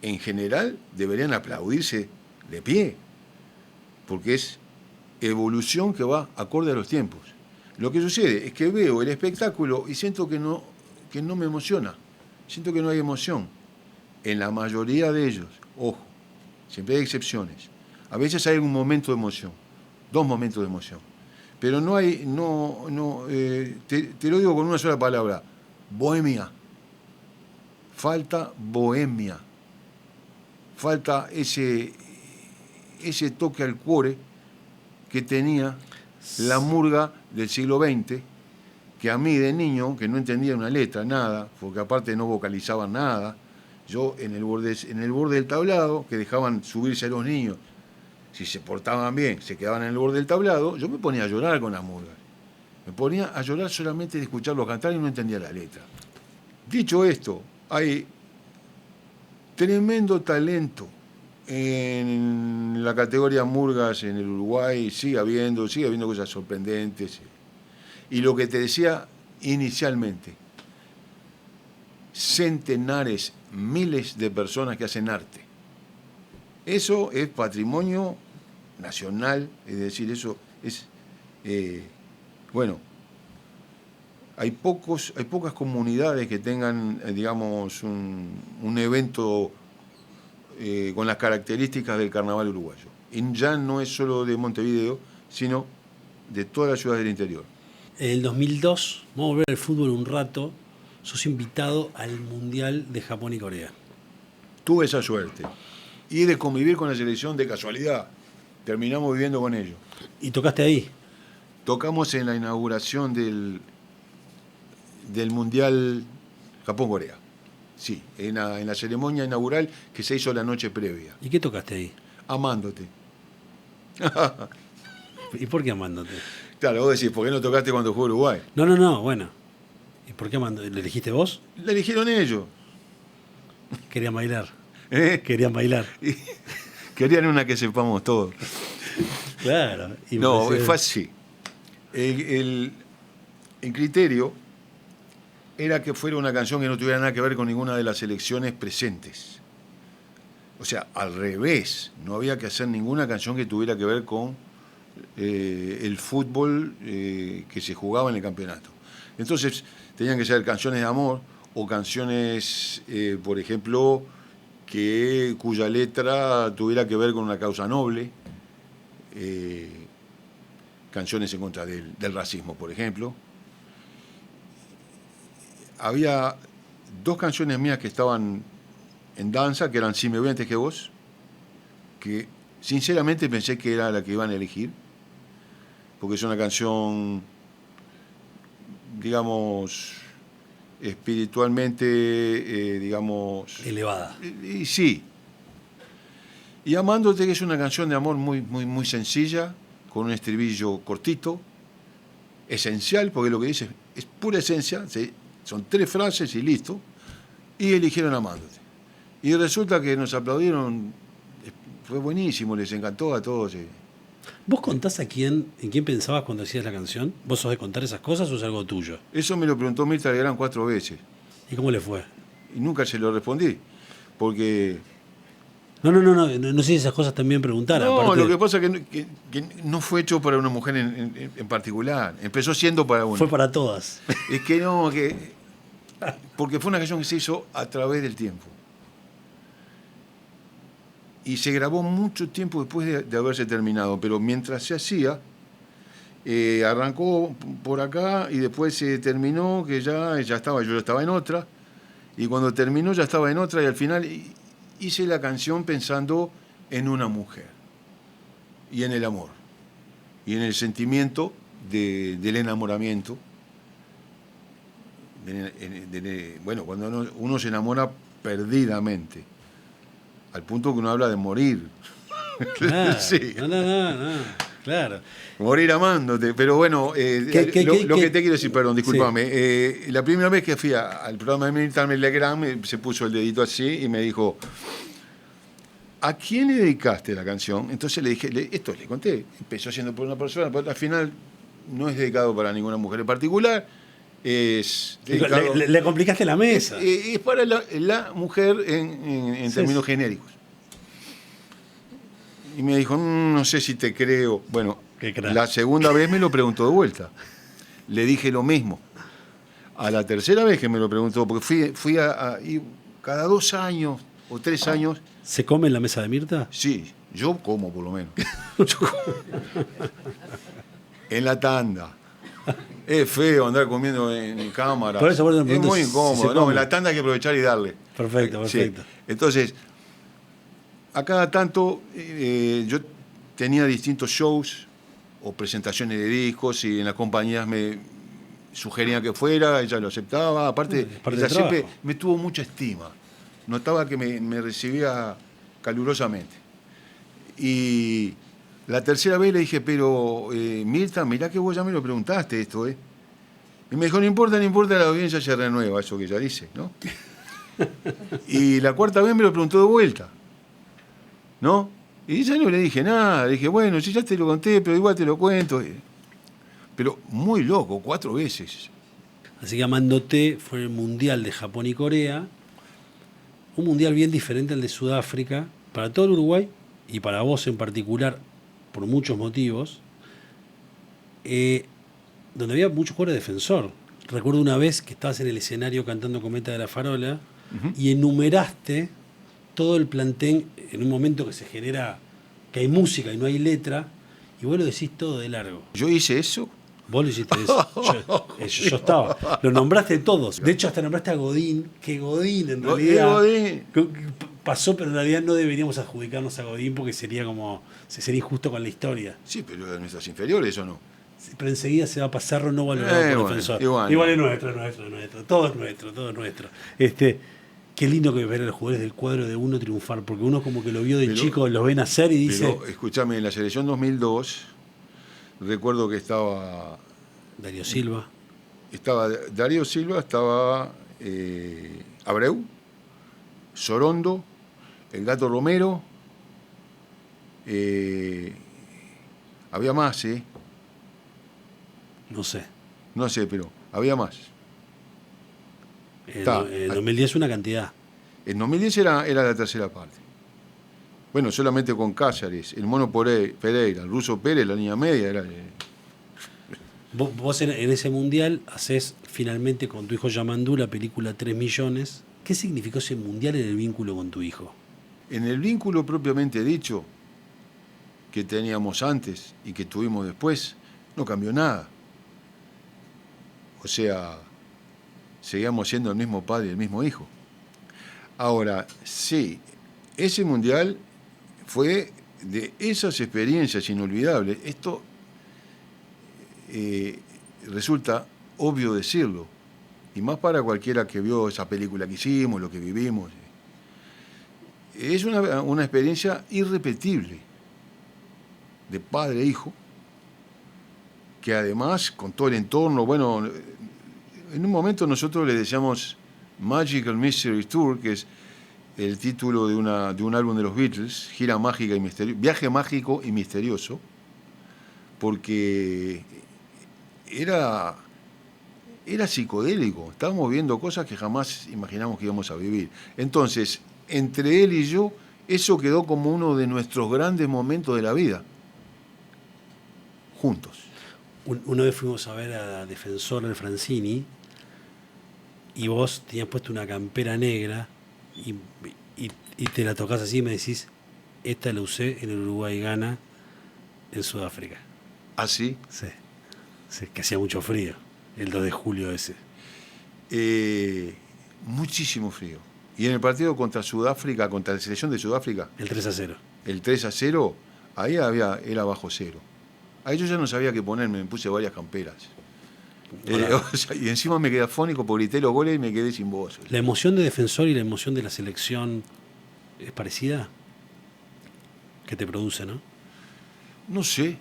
en general deberían aplaudirse de pie, porque es evolución que va acorde a los tiempos. Lo que sucede es que veo el espectáculo y siento que no me emociona, siento que no hay emoción. En la mayoría de ellos, ojo, siempre hay excepciones. A veces hay un momento de emoción, 2 momentos de emoción. Pero no hay, te lo digo con una sola palabra, bohemia. Falta bohemia. Falta ese toque al cuore que tenía la murga del siglo XX, que a mí de niño, que no entendía una letra, nada, porque aparte no vocalizaban nada, yo en el borde del tablado, que dejaban subirse a los niños, si se portaban bien, se quedaban en el borde del tablado, yo me ponía a llorar con las murgas. Me ponía a llorar solamente de escucharlos cantar y no entendía la letra. Dicho esto, hay tremendo talento en la categoría murgas en el Uruguay, sigue habiendo cosas sorprendentes. Y lo que te decía inicialmente, centenares, miles de personas que hacen arte. Eso es patrimonio nacional, es decir, eso es, hay pocas comunidades que tengan, digamos, un evento con las características del carnaval uruguayo. Y ya no es solo de Montevideo, sino de todas las ciudades del interior. En el 2002, vamos a volver al fútbol un rato, sos invitado al Mundial de Japón y Corea. Tuve esa suerte. Y de convivir con la selección de casualidad. Terminamos viviendo con ellos. ¿Y tocaste ahí? Tocamos en la inauguración del Mundial Japón-Corea. Sí, en la ceremonia inaugural que se hizo la noche previa. ¿Y qué tocaste ahí? Amándote. ¿Y por qué Amándote? Claro, vos decís, ¿por qué no tocaste cuando jugó Uruguay? No, bueno. ¿Y por qué Amándote? ¿Le elegiste vos? Le eligieron ellos. Querían bailar. Querían bailar. Querían una que sepamos todos. Claro. No, fue así. El criterio era que fuera una canción que no tuviera nada que ver con ninguna de las selecciones presentes. O sea, al revés, no había que hacer ninguna canción que tuviera que ver con el fútbol que se jugaba en el campeonato. Entonces, tenían que ser canciones de amor o canciones, por ejemplo, cuya letra tuviera que ver con una causa noble, canciones en contra del racismo, por ejemplo. Había 2 canciones mías que estaban en danza, que eran Si me voy antes que vos, que sinceramente pensé que era la que iban a elegir, porque es una canción, digamos, espiritualmente, digamos... elevada. Y sí. Y Amándote, que es una canción de amor muy, muy, muy sencilla, con un estribillo cortito, esencial, porque lo que dice es pura esencia, ¿sí? Son 3 frases y listo, y eligieron Amándote. Y resulta que nos aplaudieron, fue buenísimo, les encantó a todos. ¿Vos contás en quién pensabas cuando hacías la canción? ¿Vos sos de contar esas cosas o es algo tuyo? Eso me lo preguntó Mirta Legrand 4 veces. ¿Y cómo le fue? Y nunca se lo respondí, porque... No sé si esas cosas también preguntar. No, aparte... lo que pasa es que no fue hecho para una mujer en particular, empezó siendo para una. Fue para todas. Es que porque fue una canción que se hizo a través del tiempo. Y se grabó mucho tiempo después de haberse terminado, pero mientras se hacía, arrancó por acá y después se terminó, que yo ya estaba en otra, y cuando terminó ya estaba en otra, y al final hice la canción pensando en una mujer, y en el amor, y en el sentimiento del enamoramiento. Bueno, cuando uno se enamora perdidamente, al punto que uno habla de morir. Claro. Sí. No. Claro. Morir amándote. Pero bueno, lo que te quiero decir, perdón, discúlpame. Sí. La primera vez que fui al programa de Militar Legrand, se puso el dedito así y me dijo, ¿a quién le dedicaste la canción? Entonces le dije, esto le conté, empezó siendo por una persona, pero al final no es dedicado para ninguna mujer en particular. Es dedicado, le complicaste la mesa. Es para la mujer en términos genéricos. Y me dijo, no sé si te creo. Bueno, la segunda vez me lo preguntó de vuelta. Le dije lo mismo. A la tercera vez que me lo preguntó, porque fui a cada 2 años o 3 años. ¿Se come en la mesa de Mirta? Sí, yo como por lo menos. En la tanda. Es feo andar comiendo en cámara. Por eso, es muy incómodo. No, en la tanda hay que aprovechar y darle. Perfecto. Sí. Entonces, a cada tanto yo tenía distintos shows o presentaciones de discos y en las compañías me sugerían que fuera, ella lo aceptaba. Aparte, ella siempre me tuvo mucha estima. Notaba que me recibía calurosamente. Y la tercera vez le dije, pero Mirta, mirá que vos ya me lo preguntaste esto, ¿eh? Y me dijo, no importa, la audiencia se renueva, eso que ella dice, ¿no? Y la cuarta vez me lo preguntó de vuelta, ¿no? Y ya no le dije nada, le dije, bueno, si ya te lo conté, pero igual te lo cuento. Pero muy loco, 4 veces. Así que Amándote fue el Mundial de Japón y Corea, un mundial bien diferente al de Sudáfrica, para todo el Uruguay y para vos en particular, por muchos motivos, donde había muchos jugadores de Defensor. Recuerdo una vez que estabas en el escenario cantando Cometa de la Farola y enumeraste todo el plantel en un momento que se genera, que hay música y no hay letra, y vos lo decís todo de largo. ¿Yo hice eso? Vos lo hiciste eso. Yo estaba. Lo nombraste todos. De hecho, hasta nombraste a Godín, que Godín en realidad pasó, pero en realidad no deberíamos adjudicarnos a Godín porque sería injusto con la historia. Sí, pero de nuestras inferiores, ¿o no? Pero enseguida se va a pasar no valorado por Defensor. Igual es nuestro. Todo es nuestro. Qué lindo que ver a los jugadores del cuadro de uno triunfar, porque uno como que lo vio de chico, lo ven hacer y dice... Pero, escúchame, en la selección 2002... Recuerdo que estaba... Darío Silva. Estaba Abreu, Sorondo, el Gato Romero. Había más, ¿eh? No sé, pero había más. En 2010 una cantidad. En 2010 era la tercera parte. Bueno, solamente con Cáceres, el Mono Pereira, el Ruso Pérez, la línea media. Era... Vos en ese mundial hacés finalmente con tu hijo Yamandú la película 3 millones. ¿Qué significó ese mundial en el vínculo con tu hijo? En el vínculo propiamente dicho, que teníamos antes y que tuvimos después, no cambió nada. O sea, seguíamos siendo el mismo padre y el mismo hijo. Ahora, sí, ese mundial fue de esas experiencias inolvidables. Esto resulta obvio decirlo, y más para cualquiera que vio esa película que hicimos, lo que vivimos. Es una experiencia irrepetible de padre e hijo, que además, con todo el entorno, bueno, en un momento nosotros le decíamos Magical Mystery Tour, que es el título de un álbum de los Beatles, Gira Mágica y Misterioso, Viaje Mágico y Misterioso, porque era psicodélico, estábamos viendo cosas que jamás imaginamos que íbamos a vivir. Entonces, entre él y yo, eso quedó como uno de nuestros grandes momentos de la vida, juntos. Una vez fuimos a ver a Defensor del Francini y vos tenías puesto una campera negra y te la tocás así y me decís, esta la usé en el Uruguay gana en Sudáfrica. ¿Ah, sí? Sí, que hacía mucho frío, el 2 de julio ese. Muchísimo frío. Y en el partido contra Sudáfrica, contra la selección de Sudáfrica... El 3-0. El 3-0, ahí era bajo cero. Ahí yo ya no sabía qué ponerme, me puse varias camperas. Y encima me quedé afónico porque grité los goles y me quedé sin voz. ¿La emoción de Defensor y la emoción de la selección es parecida? Que te produce, ¿no? No sé.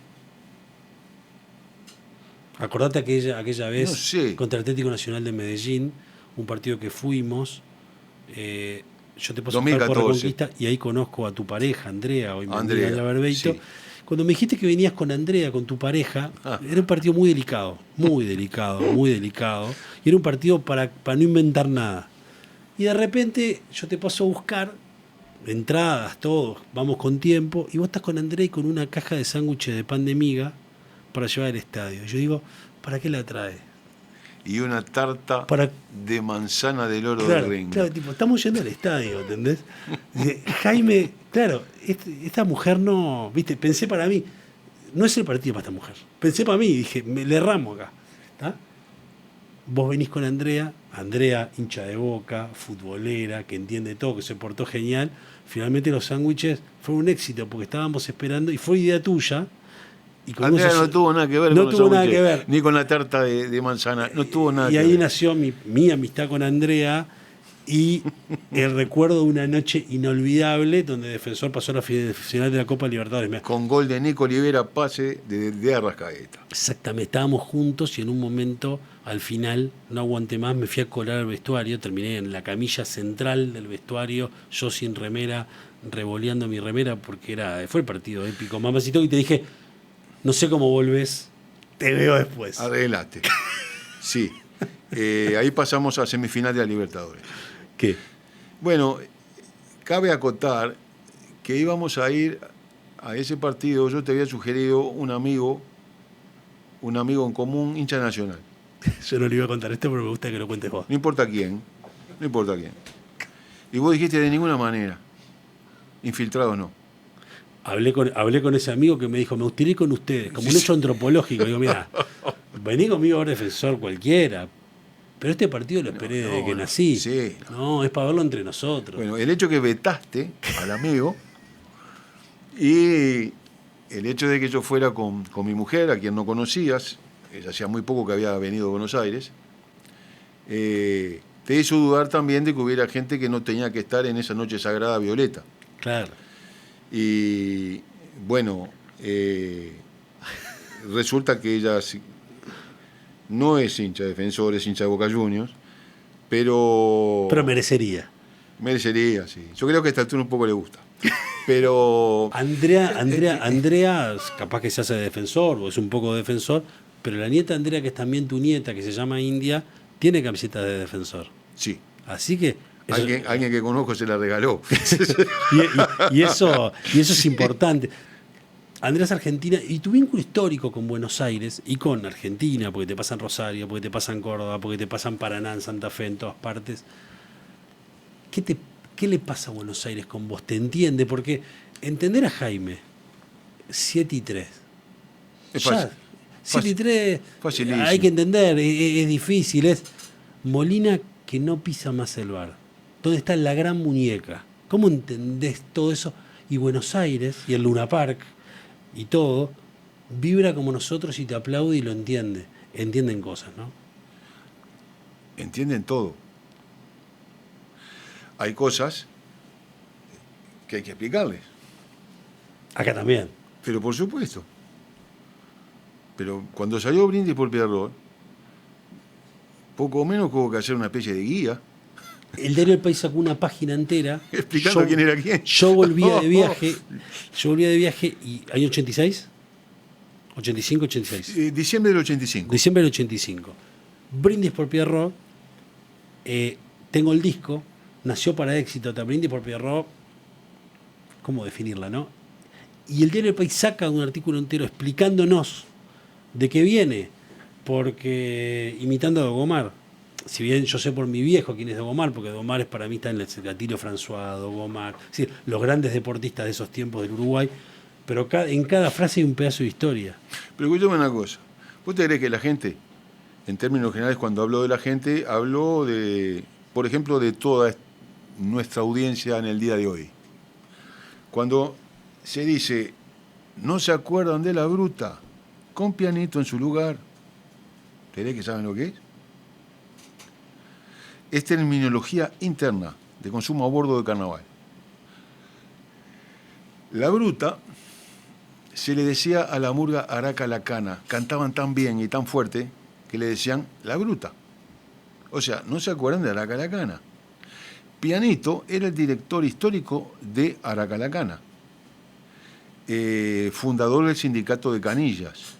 Acordate aquella vez No sé. contra el Atlético Nacional de Medellín, un partido que fuimos. Yo te paso a buscar por 2014. Reconquista y ahí conozco a tu pareja, Andrea, hoy Andrea, Andrea Barbeito. sí. Cuando me dijiste que venías con Andrea, con tu pareja, era un partido muy delicado. Y era un partido para no inventar nada. Y de repente yo te paso a buscar entradas, todo, vamos con tiempo, y vos estás con Andrea y con una caja de sándwiches de pan de miga para llevar al estadio. Y yo digo, ¿para qué la trae? Y una tarta Para- de manzana del oro Claro, del ring. claro, tipo, estamos yendo al estadio, ¿entendés? Dice, Jaime, claro, esta mujer no, viste, pensé para mí, no es el partido para esta mujer. Pensé para mí, dije, le erramos acá. ¿Tá? Vos venís con Andrea, hincha de Boca, futbolera, que entiende todo, que se portó genial. Finalmente los sándwiches fueron un éxito porque estábamos esperando y fue idea tuya. Y con Andrea esos- no tuvo nada que ver no con los tuvo nada sándwiches, que ver. ni con la tarta de manzana, no tuvo nada Y que ahí ver. nació mi amistad con Andrea y el recuerdo de una noche inolvidable donde Defensor pasó a la final de la Copa Libertadores. Mirá, Con gol de Nico Olivera, pase de Arrascaeta. exactamente, estábamos juntos y en un momento, al final, no aguanté más, me fui a colar al vestuario, terminé en la camilla central del vestuario, yo sin remera, revoleando mi remera porque fue el partido épico, mamacito, y te dije, no sé cómo volvés, te veo después. Arreglaste. Sí. Ahí pasamos a semifinal de la Libertadores. ¿Qué? Bueno, cabe acotar que íbamos a ir a ese partido. Yo te había sugerido un amigo en común, hincha Nacional. Yo no le iba a contar esto, pero me gusta que lo cuentes vos. No importa quién. Y vos dijiste de ninguna manera. Infiltrado no. Hablé con ese amigo que me dijo, me gustaría ir con ustedes, como un hecho antropológico. Digo, mira, vení conmigo a ver Defensor cualquiera, pero este partido lo esperé desde que nací. sí. No, es para verlo entre nosotros. Bueno, el hecho que vetaste al amigo y el hecho de que yo fuera con mi mujer, a quien no conocías, ella hacía muy poco que había venido a Buenos Aires, te hizo dudar también de que hubiera gente que no tenía que estar en esa noche sagrada violeta. Claro. Y bueno, resulta que ella no es hincha de Defensor, es hincha de Boca Juniors, pero merecería. merecería, sí. Yo creo que a esta altura un poco le gusta. Pero Andrea, capaz que se hace de Defensor, o es un poco de Defensor, pero la nieta Andrea, que es también tu nieta, que se llama India, tiene camiseta de Defensor. sí, Así que... alguien que conozco se la regaló. y eso es importante. Andrea es argentina y tu vínculo histórico con Buenos Aires y con Argentina, porque te pasan Rosario, porque te pasan Córdoba, porque te pasan Paraná, en Santa Fe, en todas partes. ¿Qué le pasa a Buenos Aires con vos? ¿Te entiende? Porque entender a Jaime, 7-3. Es fácil. 7-3, Facilísimo. hay que entender, es difícil. Es Molina que no pisa más el bar. ¿Dónde está la gran muñeca? ¿Cómo entendés todo eso? Y Buenos Aires y el Luna Park y todo vibra como nosotros y te aplaude y lo entiende. Entienden cosas, ¿no? Entienden todo. Hay cosas que hay que explicarles. Acá también. Pero por supuesto. Pero cuando salió Brindis por Pierrot, poco o menos hubo que hacer una especie de guía. El diario El País sacó una página entera Explicando quién era quién. Yo volvía de viaje y año 86, 85, 86. Diciembre del 85. Diciembre del 85. Brindis por Pierrot, tengo el disco, nació para éxito, Brindis por Pierrot, ¿cómo definirla, no? Y el diario El País saca un artículo entero explicándonos de qué viene, porque imitando a Dogomar. Si bien yo sé por mi viejo quién es Dogomar, porque Dogomar es para mí está en el Gatilio François, Dogomar, es decir, los grandes deportistas de esos tiempos del Uruguay, pero en cada frase hay un pedazo de historia. Pero escúchame una cosa. ¿Vos te crees que la gente, en términos generales, cuando hablo de la gente, hablo de, por ejemplo, de toda nuestra audiencia en el día de hoy? Cuando se dice, no se acuerdan de la Bruta, con pianito en su lugar, ¿te crees que saben lo que es? Es terminología interna de consumo a bordo de carnaval. La Bruta se le decía a la murga Araca la Cana. Cantaban tan bien y tan fuerte que le decían la Bruta. O sea, ¿no se acuerdan de Araca la Cana? Pianito era el director histórico de Araca la Cana, fundador del sindicato de canillas,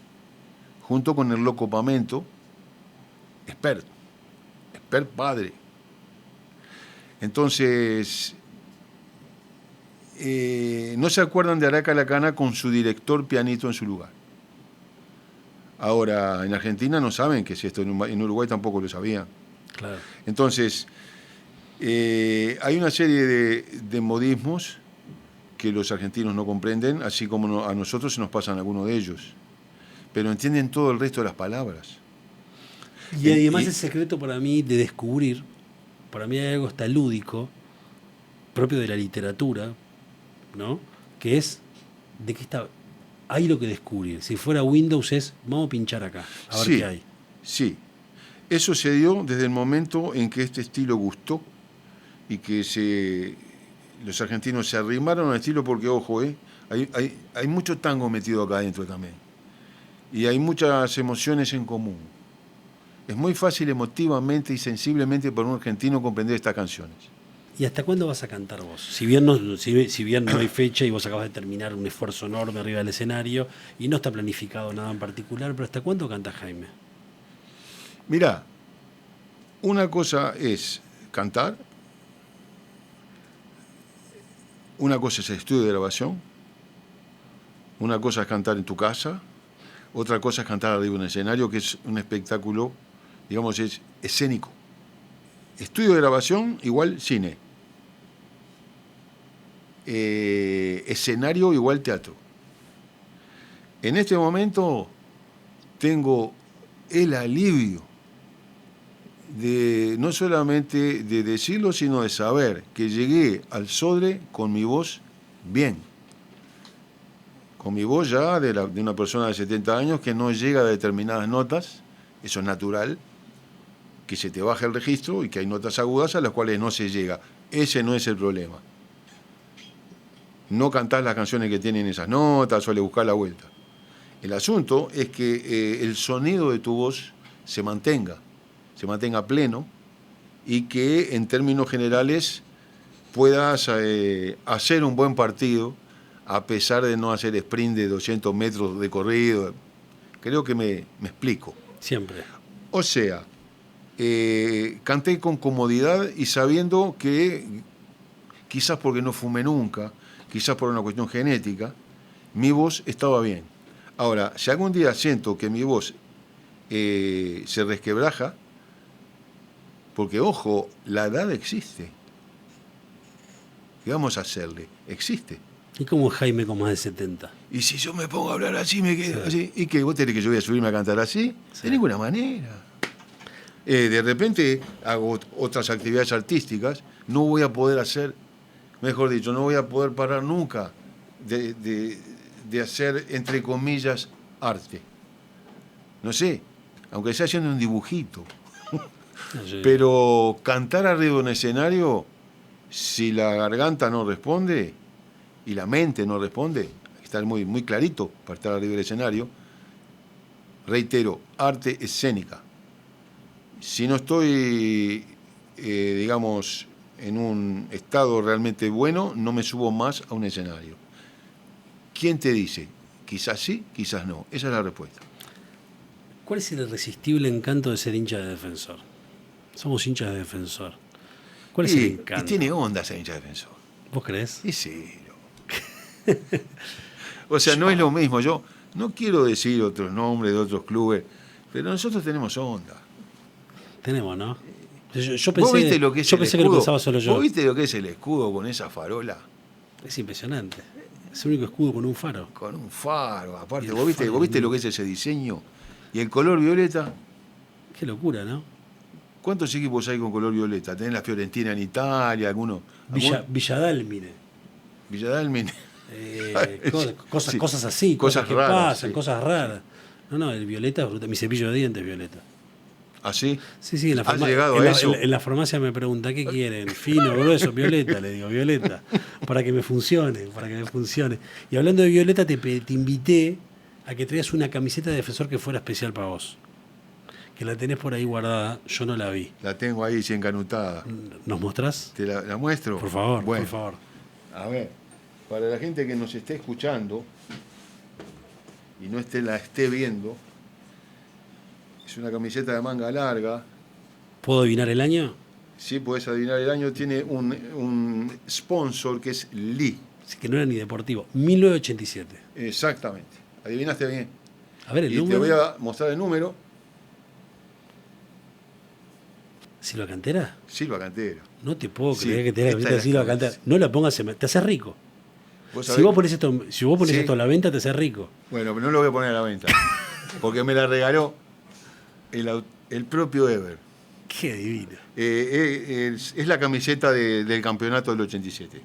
junto con el loco Pamento, expert padre. Entonces, no se acuerdan de Araca la Cana con su director Pianito en su lugar. Ahora, en Argentina no saben que es esto, en Uruguay tampoco lo sabían. Claro. Entonces, hay una serie de modismos que los argentinos no comprenden, así como a nosotros se nos pasan algunos de ellos, pero entienden todo el resto de las palabras. Y además el secreto para mí de descubrir, para mí hay algo hasta lúdico, propio de la literatura, ¿no? Que es de que hay lo que descubrir. Si fuera Windows es, vamos a pinchar acá, a ver qué hay. Sí, eso se dio desde el momento en que este estilo gustó y que los argentinos se arrimaron al estilo porque, ojo, hay mucho tango metido acá adentro también. Y hay muchas emociones en común. Es muy fácil emotivamente y sensiblemente para un argentino comprender estas canciones. ¿Y hasta cuándo vas a cantar vos? Si bien no hay fecha y vos acabas de terminar un esfuerzo enorme arriba del escenario y no está planificado nada en particular, pero ¿hasta cuándo canta Jaime? Mirá, una cosa es cantar, una cosa es el estudio de grabación, una cosa es cantar en tu casa, otra cosa es cantar arriba en un escenario, que es un espectáculo, digamos, es escénico. Estudio de grabación igual cine. Escenario igual teatro. En este momento tengo el alivio de no solamente de decirlo, sino de saber que llegué al Sodre con mi voz bien. Con mi voz ya de una persona de 70 años que no llega a determinadas notas, eso es natural, que se te baja el registro y que hay notas agudas a las cuales no se llega. Ese no es el problema. No cantás las canciones que tienen esas notas, suele buscar la vuelta. El asunto es que el sonido de tu voz se mantenga pleno y que en términos generales puedas hacer un buen partido a pesar de no hacer sprint de 200 metros de corrido. Creo que me explico. Siempre. O sea, canté con comodidad y sabiendo que, quizás porque no fumé nunca, quizás por una cuestión genética, mi voz estaba bien. Ahora, si algún día siento que mi voz se resquebraja, porque, ojo, la edad existe. ¿Qué vamos a hacerle? Existe. ¿Y cómo Jaime con más de 70? Y si yo me pongo a hablar así, me quedo Sí. así. ¿Y qué? ¿Vos tenés que yo voy a subirme a cantar así? Sí. De ninguna manera. De repente hago otras actividades artísticas, no voy a poder hacer, mejor dicho, no voy a poder parar nunca de hacer, entre comillas, arte. No sé, aunque sea haciendo un dibujito. Sí. Pero cantar arriba de un escenario, si la garganta no responde y la mente no responde, hay que estar muy, muy clarito para estar arriba del escenario. Reitero, arte escénica. Si no estoy, digamos, en un estado realmente bueno, no me subo más a un escenario. ¿Quién te dice? Quizás sí, quizás no. Esa es la respuesta. ¿Cuál es el irresistible encanto de ser hincha de Defensor? Somos hinchas de Defensor. ¿Cuál es el encanto? Y tiene onda ser hincha de Defensor. ¿Vos creés? Y sí. O sea, no es lo mismo. Yo no quiero decir otros nombres de otros clubes, pero nosotros tenemos onda. Tenemos, ¿no? Yo ¿Vos pensé, viste lo que es yo el pensé escudo? que lo pensaba solo yo. ¿Vos viste lo que es el escudo con esa farola? Es impresionante. Es el único escudo con un faro. Con un faro, aparte. Y el ¿Vos viste faro, lo que es ese diseño? Y el color violeta. Qué locura, ¿no? ¿Cuántos equipos hay con color violeta? Tenés la Fiorentina en Italia, alguno. Villadálmine. Villadalmine. Cosas, Sí. cosas así, Cosas cosas que raras, pasan, sí. cosas raras. No, el violeta es brutal. Mi cepillo de dientes es violeta. ¿Así? Sí, en la, ¿Has llegado a eso? en la farmacia me pregunta, ¿qué quieren? Fino, grueso, violeta, le digo, violeta, para que me funcione. Y hablando de violeta, te invité a que traigas una camiseta de defensor que fuera especial para vos. Que la tenés por ahí guardada, yo no la vi. La tengo ahí, encanutada. ¿Nos mostrás? ¿Te la muestro? Por favor, bueno, por favor. A ver, para la gente que nos esté escuchando y no la esté viendo, es una camiseta de manga larga. ¿Puedo adivinar el año? Sí, podés adivinar el año. Tiene un sponsor que es Lee. Sí, que no era ni deportivo. 1987. Exactamente. Adivinaste bien. A ver, el y número. te voy a mostrar el número. ¿Silva Cantera? Silva Cantera. No te puedo Sí, creer que te la esta camiseta de es Silva la Cantera. cabeza. No la pongas, te haces rico. ¿Vos Si vos pones esto Sí. a la venta, te haces rico. Bueno, pero no lo voy a poner a la venta. Porque me la regaló el propio Ever. Qué divino. Es la camiseta del campeonato del 87.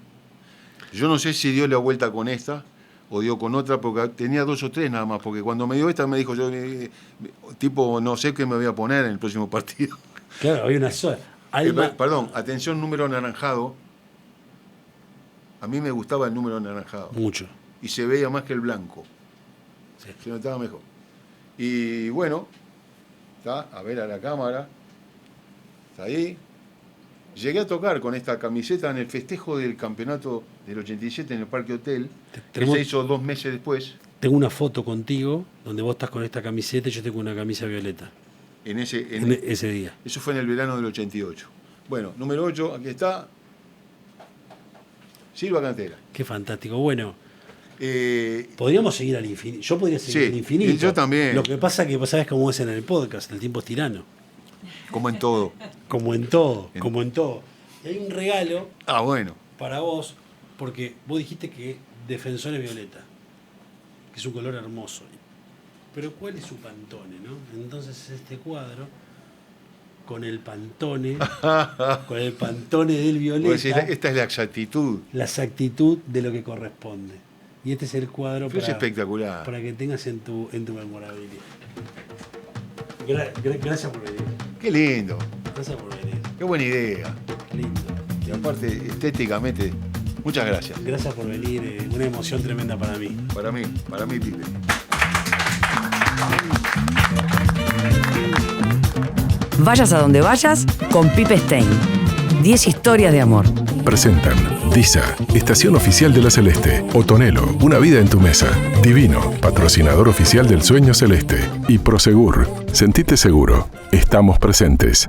Yo no sé si dio la vuelta con esta o dio con otra, porque tenía 2 o 3 nada más, porque cuando me dio esta me dijo, yo tipo, no sé qué me voy a poner en el próximo partido. Claro, había una sola. Perdón, atención, número anaranjado. A mí me gustaba el número anaranjado. Mucho. Y se veía más que el blanco. Sí. Se notaba mejor. Y bueno, está, a ver a la cámara. Está ahí. Llegué a tocar con esta camiseta en el festejo del campeonato del 87 en el Parque Hotel, que se hizo 2 meses después. Tengo una foto contigo donde vos estás con esta camiseta y yo tengo una camisa violeta. En ese día. Eso fue en el verano del 88. Bueno, número 8, aquí está. Silva Cantera. Qué fantástico. Bueno, podríamos seguir al infinito. Yo podría seguir al infinito. Y yo también. Lo que pasa es que vos sabés cómo es en el podcast, el tiempo es tirano. Como en todo. Como en todo. Y hay un regalo Bueno. para vos, porque vos dijiste que Defensor es violeta, que es un color hermoso. Pero ¿cuál es su Pantone, no? Entonces este cuadro con el Pantone del violeta. Esta es la exactitud. La exactitud de lo que corresponde. Y este es el cuadro Es espectacular. para que tengas en tu memorabilia. Gracias por venir. Qué lindo. Gracias por venir. Qué buena idea. Lindo. Y aparte, estéticamente, muchas gracias. Gracias por venir. Una emoción tremenda para mí. Para mí, Pipe. Vayas a donde vayas con Pipe Stein. 10 historias de amor. Presentan DISA, estación oficial de la Celeste. Otonelo, una vida en tu mesa. Divino, patrocinador oficial del Sueño Celeste. Y Prosegur, sentite seguro. Estamos presentes.